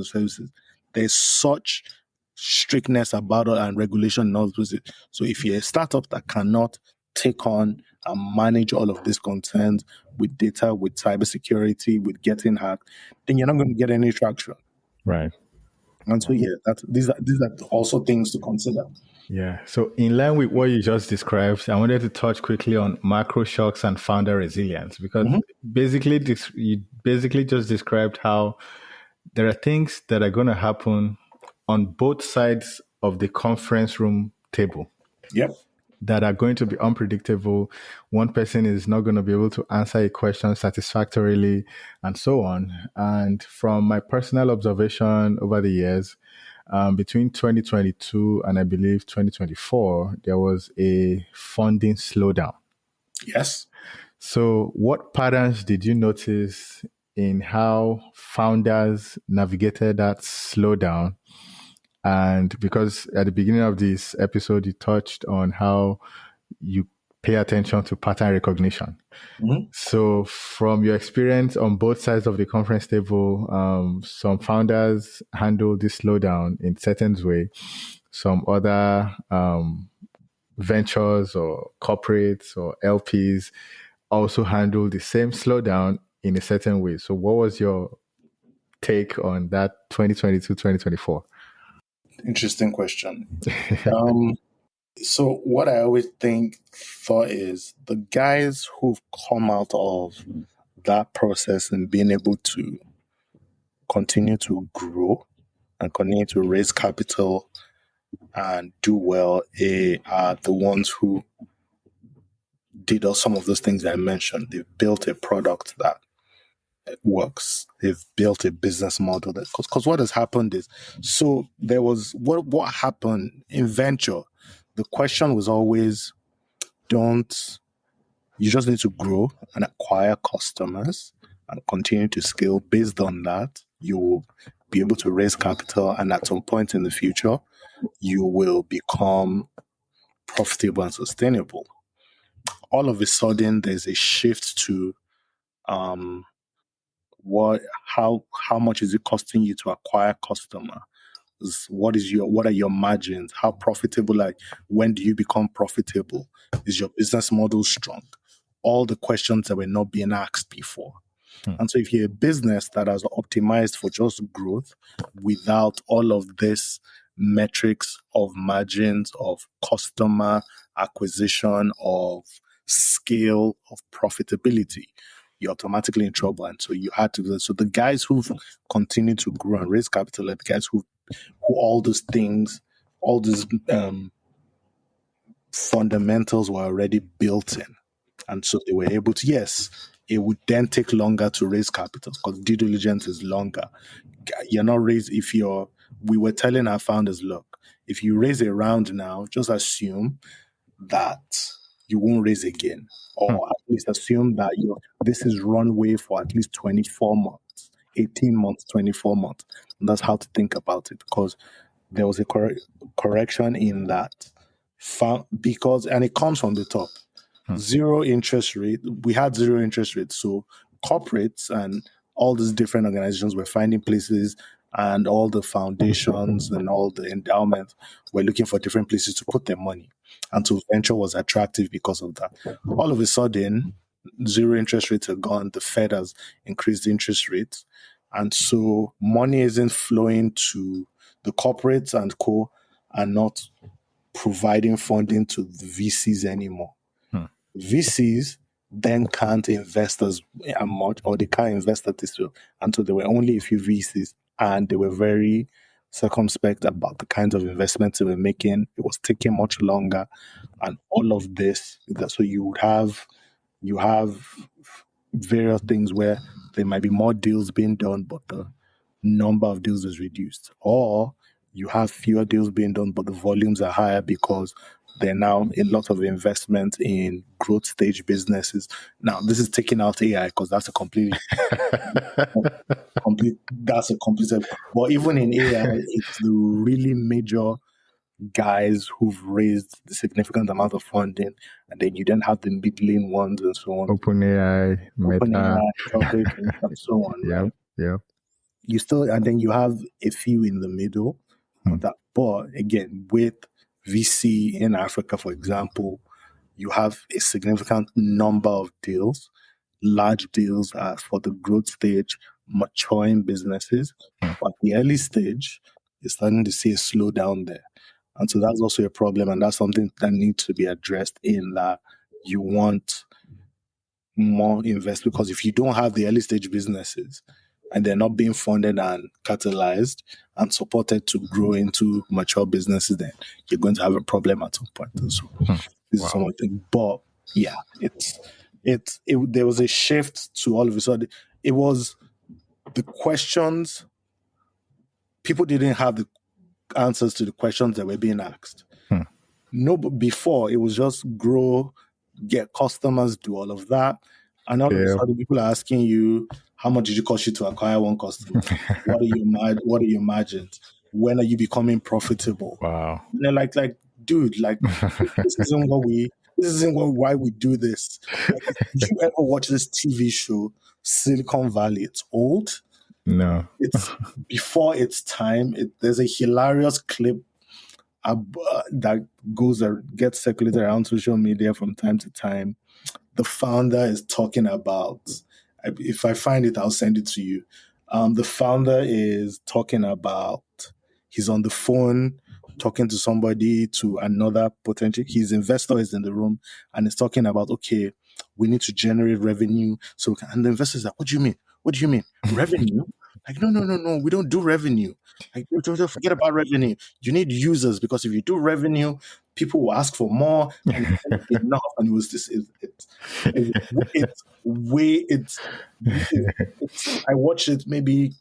of services. There's such strictness about it and regulation and all those. So if you're a startup that cannot take on and manage all of these concerns with data, with cybersecurity, with getting hacked, then you're not going to get any traction. Right. And so yeah, these are also things to consider. Yeah. So in line with what you just described, I wanted to touch quickly on macro shocks and founder resilience, because Mhm. basically you basically just described how there are things that are going to happen on both sides of the conference room table Yep. that are going to be unpredictable. One person is not going to be able to answer a question satisfactorily, and so on. And from my personal observation over the years, between 2022 and I believe 2024, there was a funding slowdown. Yes. So, what patterns did you notice in how founders navigated that slowdown? And because at the beginning of this episode, you touched on how you pay attention to pattern recognition. Mhm. So, from your experience on both sides of the conference table, some founders handle this slowdown in certain way. Some other ventures or corporates or LPs also handle the same slowdown in a certain way. So, what was your take on that 2022, 2024? Interesting question. So what I always thought is the guys who've come out of that process and being able to continue to grow and continue to raise capital and do well are the ones who did some of those things I mentioned. They've built a product that works. They've built a business model that, because what has happened is, so there was what happened in venture. The question was always, don't you just need to grow and acquire customers and continue to scale. Based on that, you will be able to raise capital, and at some point in the future, you will become profitable and sustainable. All of a sudden, there's a shift to um, how much is it costing you to acquire customer? What are your margins? How profitable? Like, when do you become profitable? Is your business model strong? All the questions that were not being asked before. And so if you're a business that has optimized for just growth without all of this metrics of margins, of customer acquisition, of scale, of profitability, you're automatically in trouble. And so you had to do that. So the guys who've continued to grow and raise capital are the guys who all those things, all these fundamentals were already built in. And so they were able to, yes, it would then take longer to raise capital because due diligence is longer. You're not raised we were telling our founders, look, if you raise a round now, just assume that you won't raise again, or at least assume that this is runway for at least 24 months, 18 months, 24 months. And that's how to think about it, because there was a correction in that because, and it comes from the top. Zero interest rate. We had zero interest rates. So corporates and all these different organizations were finding places, and all the foundations and all the endowments were looking for different places to put their money. And so venture was attractive because of that. All of a sudden, zero interest rates are gone. The Fed has increased interest rates. And so money isn't flowing to the corporates and are not providing funding to the VCs anymore. VCs then can't invest as much, or they can't invest at this level. And so there were only a few VCs, and they were very circumspect about the kinds of investments they were making. It was taking much longer, and all of this. So you have various things where there might be more deals being done, but the number of deals is reduced. Or you have fewer deals being done, but the volumes are higher because there are now a lot of investment in growth stage businesses. Now, this is taking out AI because that's a that's a complete. But even in AI, it's the really major guys who've raised a significant amount of funding, and then you then have the middling ones and so on. OpenAI, Meta. OpenAI, Chocolate, and so on, Yep, right? yep. You still, and then you have a few in the middle Hmm. of that. But again, with VC in Africa, for example, you have a significant number of deals. Large deals are for the growth stage, maturing businesses. But the early stage is starting to see a slowdown there. And so that's also a problem. And that's something that needs to be addressed in that you want more invest, because if you don't have the early stage businesses and they're not being funded and catalyzed and supported to grow into mature businesses, then you're going to have a problem at some point. And so this is Wow. something. But yeah, there was a shift to all of a sudden. It was the questions, people didn't have the answers to the questions that were being asked. Hmm. No, but before it was just grow, get customers, do all of that. And all of a Yeah. sudden, people are asking you, how much did it cost you to acquire one customer? What are your margins? When are you becoming profitable? Wow. And they're like, dude, like this isn't why we do this. Like, did you ever watch this TV show, Silicon Valley? It's old. No. It's before its time. There's a hilarious clip that goes or gets circulated around social media from time to time. The founder is talking about, if I find it, I'll send it to you. The founder is talking about, he's on the phone talking to somebody, to another potential, his investor is in the room and is talking about, okay, we need to generate revenue. So, and the investor is like, what do you mean? What do you mean? Revenue? Like, no, we don't do revenue. Like, don't forget about revenue. You need users, because if you do revenue, people will ask for more and it's not enough. And it was this, it's way, I watched it maybe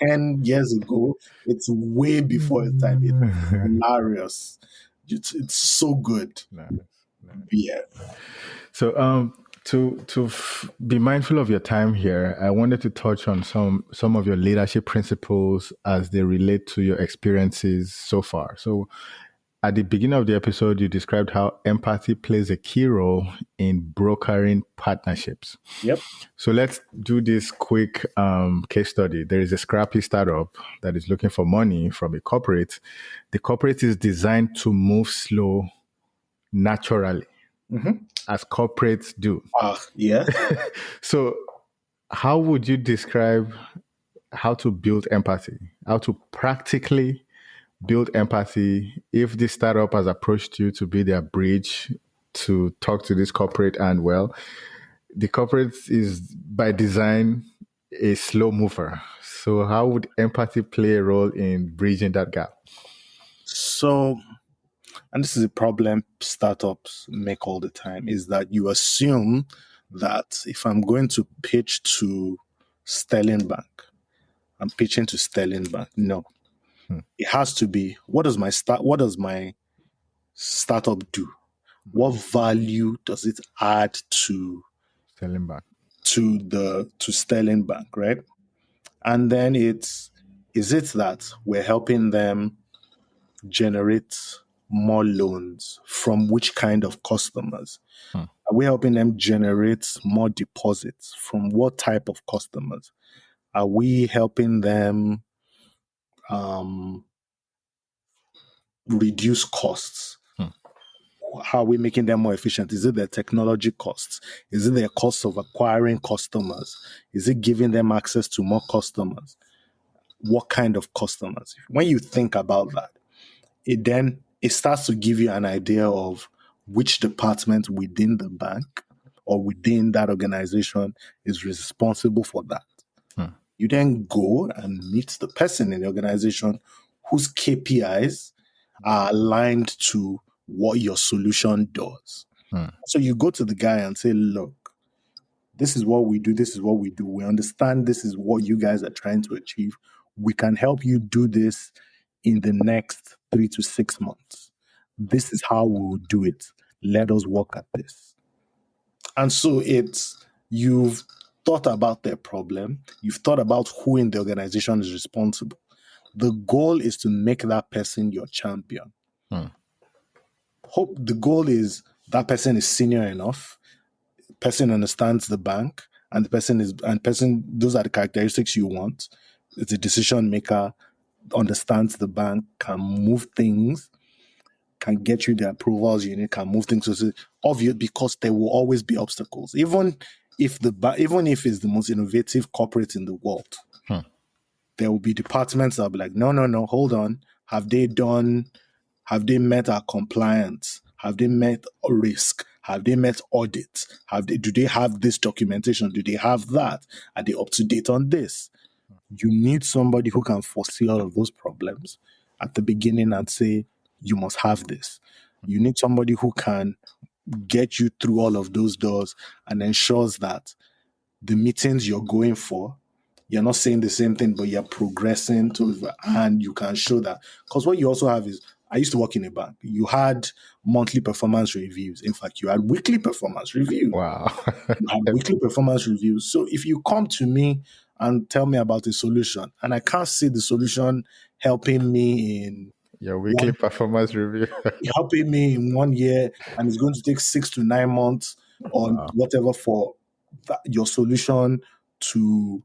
10 years ago. It's way before its time. It's hilarious. It's so good. Nice, nice. Yeah. So, be mindful of your time here, I wanted to touch on some of your leadership principles as they relate to your experiences so far. So, at the beginning of the episode, you described how empathy plays a key role in brokering partnerships. Yep. So let's do this quick case study. There is a scrappy startup that is looking for money from a corporate. The corporate is designed to move slow naturally, as corporates do. Yeah. So, how would you describe how to build empathy? How to practically build empathy if this startup has approached you to be their bridge to talk to this corporate, and well, the corporate is by design a slow mover. So how would empathy play a role in bridging that gap? So, and this is a problem startups make all the time, is that you assume that if I'm going to pitch to Sterling Bank, I'm pitching to Sterling Bank. No. It has to be, what does my startup do? What value does it add to Selling back. to Sterling Bank, right? And then is it that we're helping them generate more loans from which kind of customers? Are we helping them generate more deposits from what type of customers? Are we helping them reduce costs? How are we making them more efficient? Is it their technology costs? Is it their cost of acquiring customers? Is it giving them access to more customers? What kind of customers? When you think about that, it starts to give you an idea of which department within the bank or within that organization is responsible for that. You then go and meet the person in the organization whose KPIs are aligned to what your solution does. So you go to the guy and say, look, this is what we do. This is what we do. We understand this is what you guys are trying to achieve. We can help you do this in the next 3 to 6 months. This is how we will do it. Let us work at this. And so you've thought about their problem, you've thought about who in the organization is responsible. The goal is to make that person your champion. Hope the goal is that person is senior enough, person understands the bank, and those are the characteristics you want. It's a decision maker, understands the bank, can move things, can get you the approvals you need, can move things. So it's obvious, because there will always be obstacles. Even if it's the most innovative corporate in the world, there will be departments that will be like, no, hold on. Have they met our compliance? Have they met risk? Have they met audit? Do they have this documentation? Do they have that? Are they up to date on this? You need somebody who can foresee all of those problems at the beginning and say, you must have this. You need somebody who can get you through all of those doors and ensures that the meetings you're going for, you're not saying the same thing, but you're progressing and you can show that. Because what you also have is, I used to work in a bank. You had monthly performance reviews. In fact, you had weekly performance reviews. Wow. You had weekly performance reviews. So if you come to me and tell me about a solution, and I can't see the solution helping me in your weekly performance review, helping me in 1 year, and it's going to take 6 to 9 months on whatever for your solution to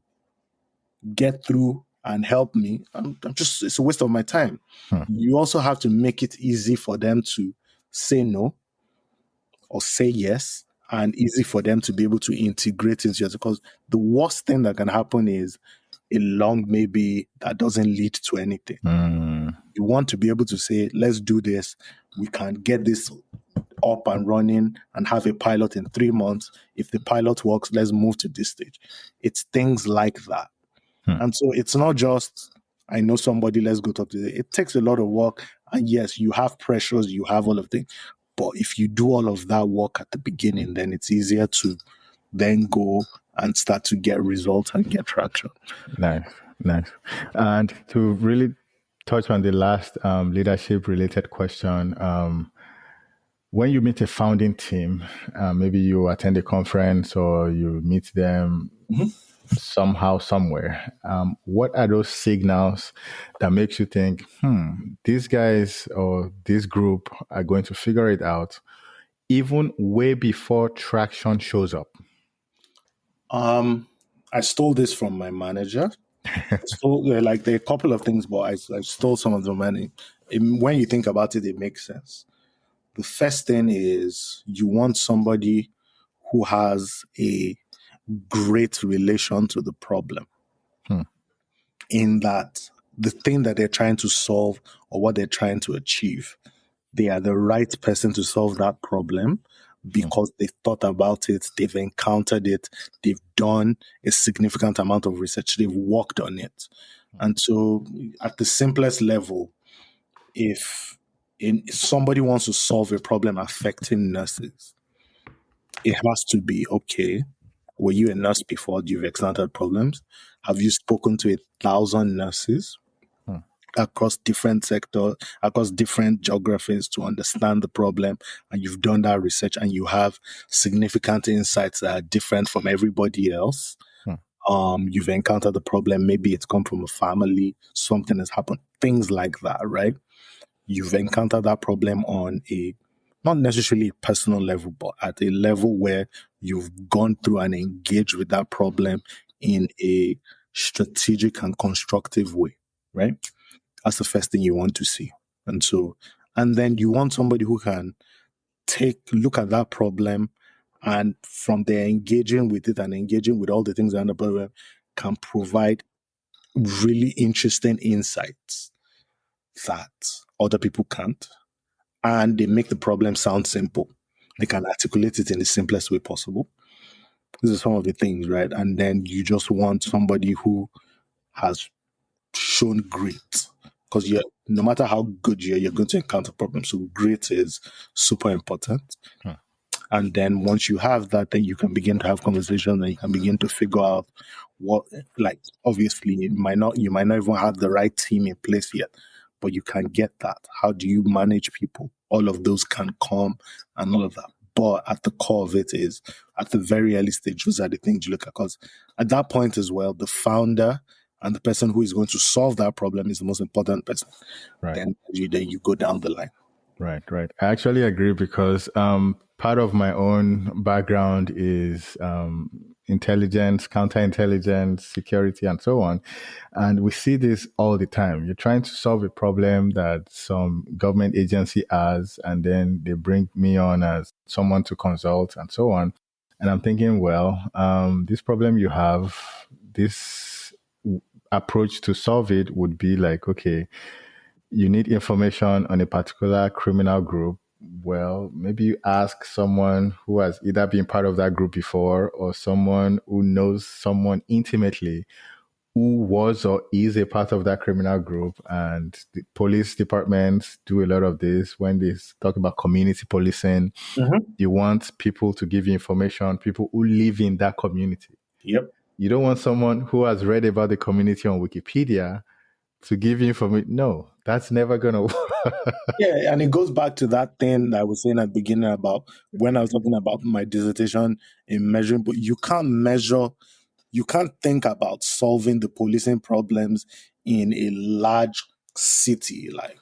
get through and help me, it's a waste of my time. You also have to make it easy for them to say no or say yes, and easy for them to be able to integrate into it. Because the worst thing that can happen is a long maybe that doesn't lead to anything. You want to be able to say, let's do this. We can get this up and running and have a pilot in 3 months. If the pilot works, let's move to this stage. It's things like that. And so it's not just, I know somebody, let's go talk to them. It takes a lot of work. And yes, you have pressures, you have all of things. But if you do all of that work at the beginning, then it's easier to then go and start to get results and get traction. Nice. And to really touch on the last leadership-related question, when you meet a founding team, maybe you attend a conference or you meet them somehow, somewhere, what are those signals that makes you think, these guys or this group are going to figure it out even way before traction shows up? I stole this from my manager. There are a couple of things, but I stole some of the money. When you think about it, it makes sense. The first thing is you want somebody who has a great relation to the problem. In that the thing that they're trying to solve or what they're trying to achieve, they are the right person to solve that problem because they've thought about it, they've encountered it, they've done a significant amount of research, they've worked on it. And so at the simplest level, if somebody wants to solve a problem affecting nurses, it has to be, okay, were you a nurse before? You've encountered problems? Have you spoken to 1,000 nurses across different sectors, across different geographies to understand the problem? And you've done that research and you have significant insights that are different from everybody else. You've encountered the problem. Maybe it's come from a family, something has happened, things like that, right? You've encountered that problem on a not necessarily a personal level, but at a level where you've gone through and engaged with that problem in a strategic and constructive way, right? That's the first thing you want to see. And then you want somebody who can look at that problem and from there engaging with it and engaging with all the things around the problem can provide really interesting insights that other people can't. And they make the problem sound simple. They can articulate it in the simplest way possible. These are some of the things, right? And then you just want somebody who has shown grit. Because no matter how good you're going to encounter problems. So grit is super important. And then once you have that, then you can begin to have conversations and you can begin to figure out what, obviously, you might not even have the right team in place yet. but you can get that. How do you manage people? All of those can come and all of that. But at the core of it is, at the very early stage, those are the things you look at. Because at that point as well, the founder and the person who is going to solve that problem is the most important person. Right. Then you go down the line. Right, right. I actually agree because part of my own background is intelligence, counterintelligence, security, and so on. And we see this all the time. You're trying to solve a problem that some government agency has, and then they bring me on as someone to consult and so on. And I'm thinking, well, this problem you have, this approach to solve it would be like, okay, you need information on a particular criminal group. Well, maybe you ask someone who has either been part of that group before or someone who knows someone intimately who was or is a part of that criminal group. And the police departments do a lot of this when they talk about community policing. Mm-hmm. You want people to give you information, people who live in that community. Yep. You don't want someone who has read about the community on Wikipedia to give you information. No, that's never going to work. Yeah, and it goes back to that thing that I was saying at the beginning about when I was talking about my dissertation in measuring, but you can't measure, you can't think about solving the policing problems in a large city like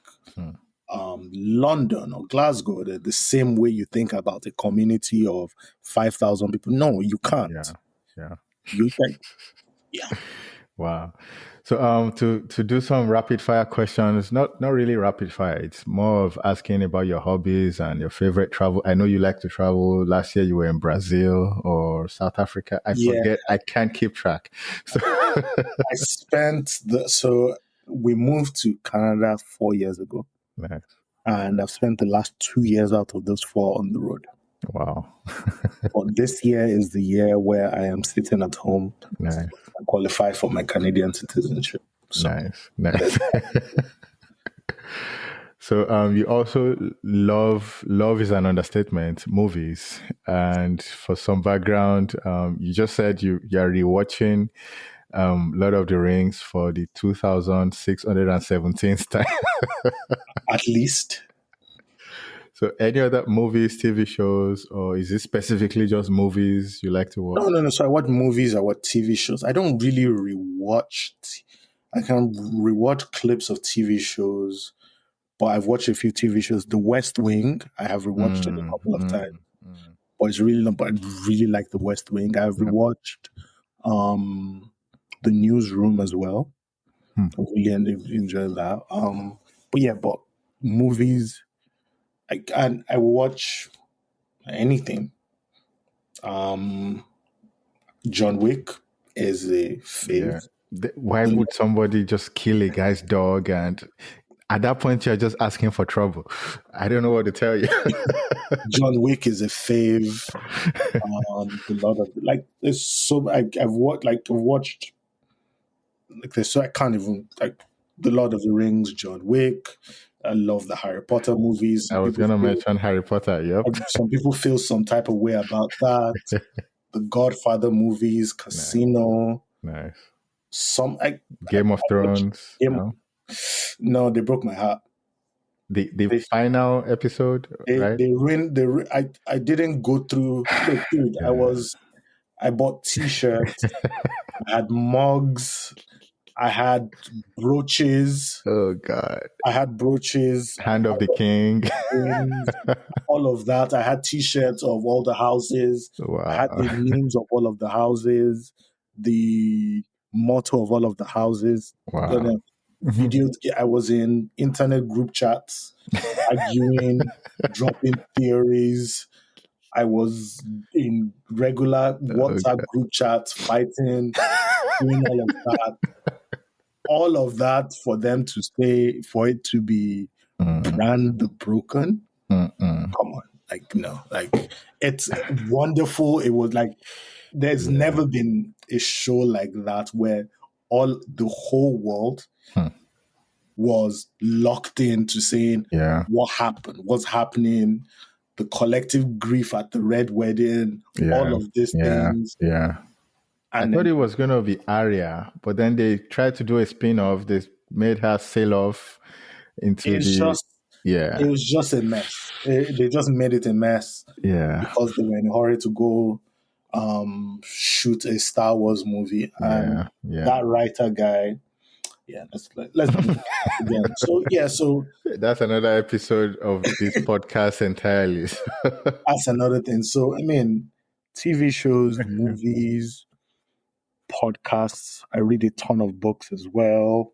London or Glasgow the same way you think about a community of 5,000 people. No, you can't. Yeah, yeah. You can, yeah. Wow. So to do some rapid fire questions, not really rapid fire. It's more of asking about your hobbies and your favorite travel. I know you like to travel. Last year you were in Brazil or South Africa. I Yeah, forget. I can't keep track. So so we moved to Canada 4 years ago. nice. And I've spent the last 2 years out of those four on the road. Wow. But this year is the year where I am sitting at home Nice. and qualify for my Canadian citizenship. So Nice. So you also love is an understatement, movies. And for some background, you just said you're rewatching Lord of the Rings for the 2617th time. at least. So any other movies, TV shows, or is it specifically just movies you like to watch? No. So I watch movies, I watch TV shows. I don't really rewatch. I can rewatch clips of TV shows, but I've watched a few TV shows. The West Wing, I have rewatched it a couple of times. But it's really not. But I really like The West Wing. I've rewatched The Newsroom as well. I really enjoyed that. But movies, I will watch anything. John Wick is a fave. Yeah. Why would somebody just kill a guy's dog? And at that point, you're just asking for trouble. I don't know what to tell you. John Wick is a fave. The lot of there's so I've watched there's so I can't even the Lord of the Rings, John Wick. I love the Harry Potter movies. I was going to mention Harry Potter. Yep. Some people feel some type of way about that. The Godfather movies, Casino. Nice. Game of Thrones. No, they broke my heart. The final episode, right? I didn't go through. Look, dude, I bought T-shirts. I had mugs. I had brooches. Oh God! I had brooches. Hand of the King. All of that. I had T-shirts of all the houses. Wow. I had the names of all of the houses. The motto of all of the houses. Wow. Videos. I was in internet group chats, arguing, dropping theories. I was in regular WhatsApp group chats, fighting, doing all of that. All of that for them to say, for it to be brand broken. Come on. It's wonderful. It was there's never been a show like that where the whole world was locked into saying what happened, what's happening, the collective grief at the Red Wedding, all of these things. Yeah. And I thought it was going to be Arya, but then they tried to do a spin-off. They made her sail off into It's the just it yeah, was just a mess. They just made it a mess yeah, because they were in a hurry to go shoot a Star Wars movie, and yeah, yeah. that writer guy. Yeah, let's not even again. So yeah, so That's another episode of this podcast entirely. that's another thing. So I mean, TV shows, movies, podcasts. I read a ton of books as well.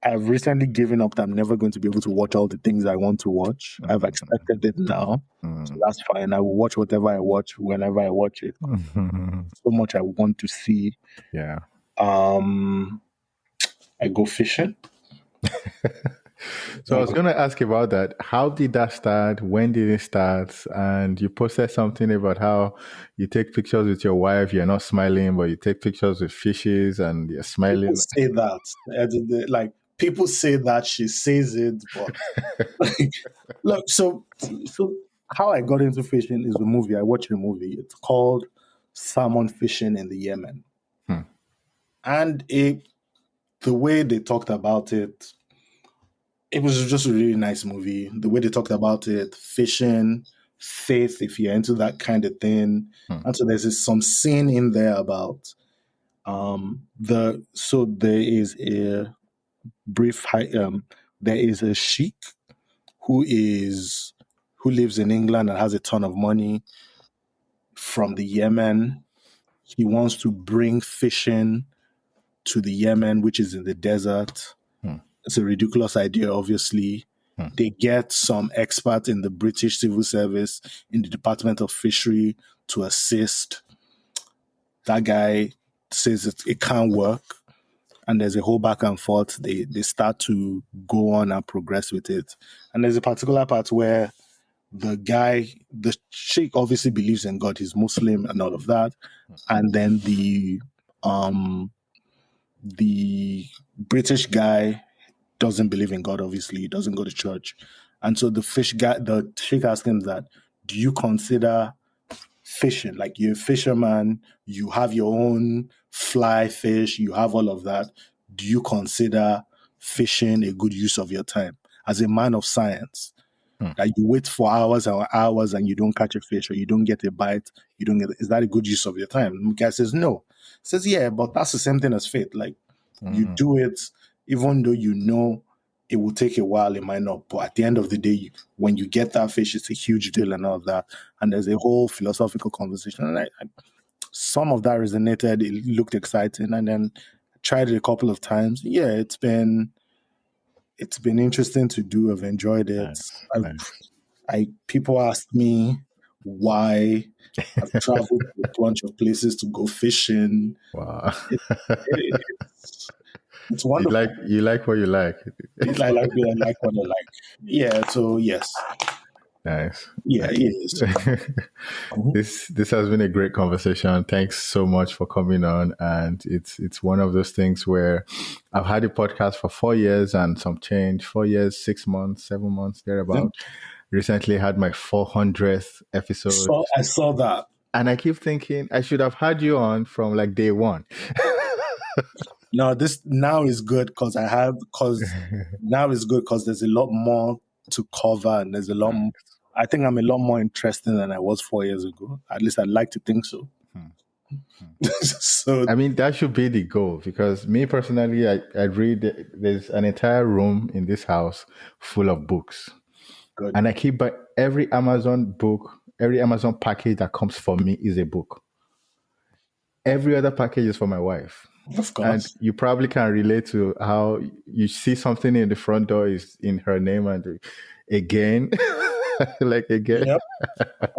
I've recently given up that I'm never going to be able to watch all the things I want to watch. I've accepted it now. So Mm. that's fine. I will watch whatever I watch whenever I watch it. So much I want to see. Yeah. Um, I go fishing. So I was going to ask about that. How did that start? When did it start? And you posted something about how you take pictures with your wife. You're not smiling, but you take pictures with fishes and you're People smiling. say that. Like people say that she says it, but like, look. So how I got into fishing is a movie. I watched a movie. It's called Salmon Fishing in the Yemen, Hmm. and the way they talked about it, it was just a really nice movie. The way they talked about it, fishing, faith, if you're into that kind of thing. Hmm. And so some scene in there about there is a there is a sheik who is who lives in England and has a ton of money from the Yemen. He wants to bring fishing to the Yemen, which is in the desert. Hmm. It's a ridiculous idea, obviously. Hmm. They get some expert in the British Civil Service in the Department of Fishery to assist. That guy says it can't work. And there's a whole back and forth. They start to go on and progress with it. And there's a particular part where the sheikh obviously believes in God, he's Muslim and all of that. And then the British guy doesn't believe in God, obviously, he doesn't go to church. And so the sheikh asks him that, do you consider fishing? Like you're a fisherman, you have your own fly fish, you have all of that. Do you consider fishing a good use of your time as a man of science? Hmm. That you wait for hours and hours and you don't catch a fish or you don't get a bite, is that a good use of your time? And the guy says no. He says, yeah, but that's the same thing as faith. Like you do it even though you know it will take a while, it might not. But at the end of the day, when you get that fish, it's a huge deal and all of that. And there's a whole philosophical conversation. And some of that resonated. It looked exciting. And then I tried it a couple of times. Yeah, it's been interesting to do. I've enjoyed it. Nice. I've Nice. People ask me why I've traveled to a bunch of places to go fishing. Wow. It's, it's wonderful. You like what you like. I like what I like. Yeah. So yes. Nice. Yeah. Nice. It is. Mhm. This has been a great conversation. Thanks so much for coming on. And it's one of those things where I've had a podcast for 4 years and some change. 4 years, 6 months, 7 months, thereabout. Recently had my 400th episode. So I saw that. And I keep thinking I should have had you on from like day one. No, this now is good because now is good because there's a lot more to cover and there's a lot. I think I'm a lot more interesting than I was 4 years ago. At least I'd like to think so. So I mean, that should be the goal because me personally, I read, there's an entire room in this house full of books. good. And I keep by every Amazon book, every Amazon package that comes for me is a book. Every other package is for my wife. Of course. And you probably can relate to how you see something in the front door is in her name and again, like again. Yep.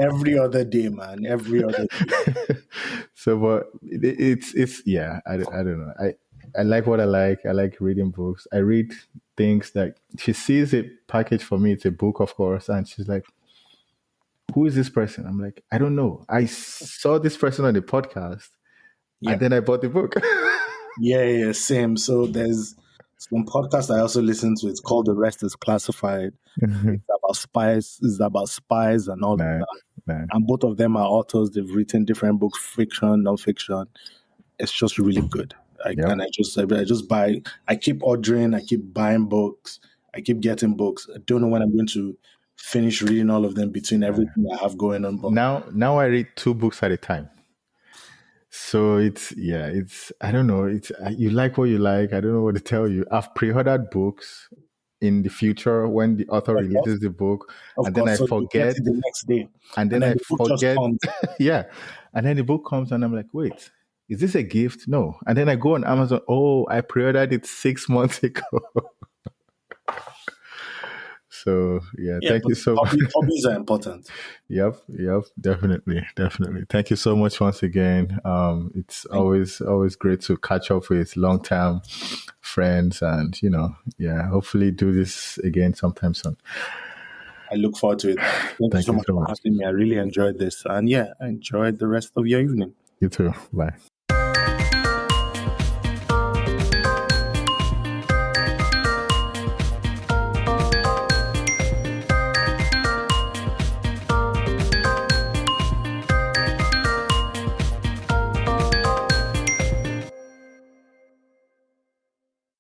Every other day, man. Every other day. So, but it's yeah. I don't know. I like what I like. I like reading books. I read things that she sees a package for me. It's a book, of course, and she's like, "Who is this person?" I'm like, "I don't know. I saw this person on the podcast, and then I bought the book." Yeah, same. So there's some podcast I also listen to. It's called The Rest is Classified. It's about spies. It's about spies and all of that. Nice. And both of them are authors. They've written different books, fiction, non-fiction. It's just really good. And I just buy. I keep ordering. I keep buying books. I keep getting books. I don't know when I'm going to finish reading all of them between everything I have going on. But Now I read 2 books at a time. So it's I don't know. It's you like what you like. I don't know what to tell you. I've pre-ordered books in the future when the author of course, releases the book, of and then course, I so you get forget, it the next day, and and then then I the book just forget, comes. yeah, and then the book comes, and I'm like, wait, is this a gift? No, and then I go on Amazon. Oh, I pre-ordered it 6 months ago. So yeah, Yeah, thank but you so much. hobbies are important. Yep, definitely. Thank you so much once again. It's Thank you. always great to catch up with long term friends, and yeah, hopefully do this again sometime soon. I look forward to it. Thank you Thank so you much so for much. having me. I really enjoyed this, and yeah, I enjoyed the rest of your evening. You too. Bye.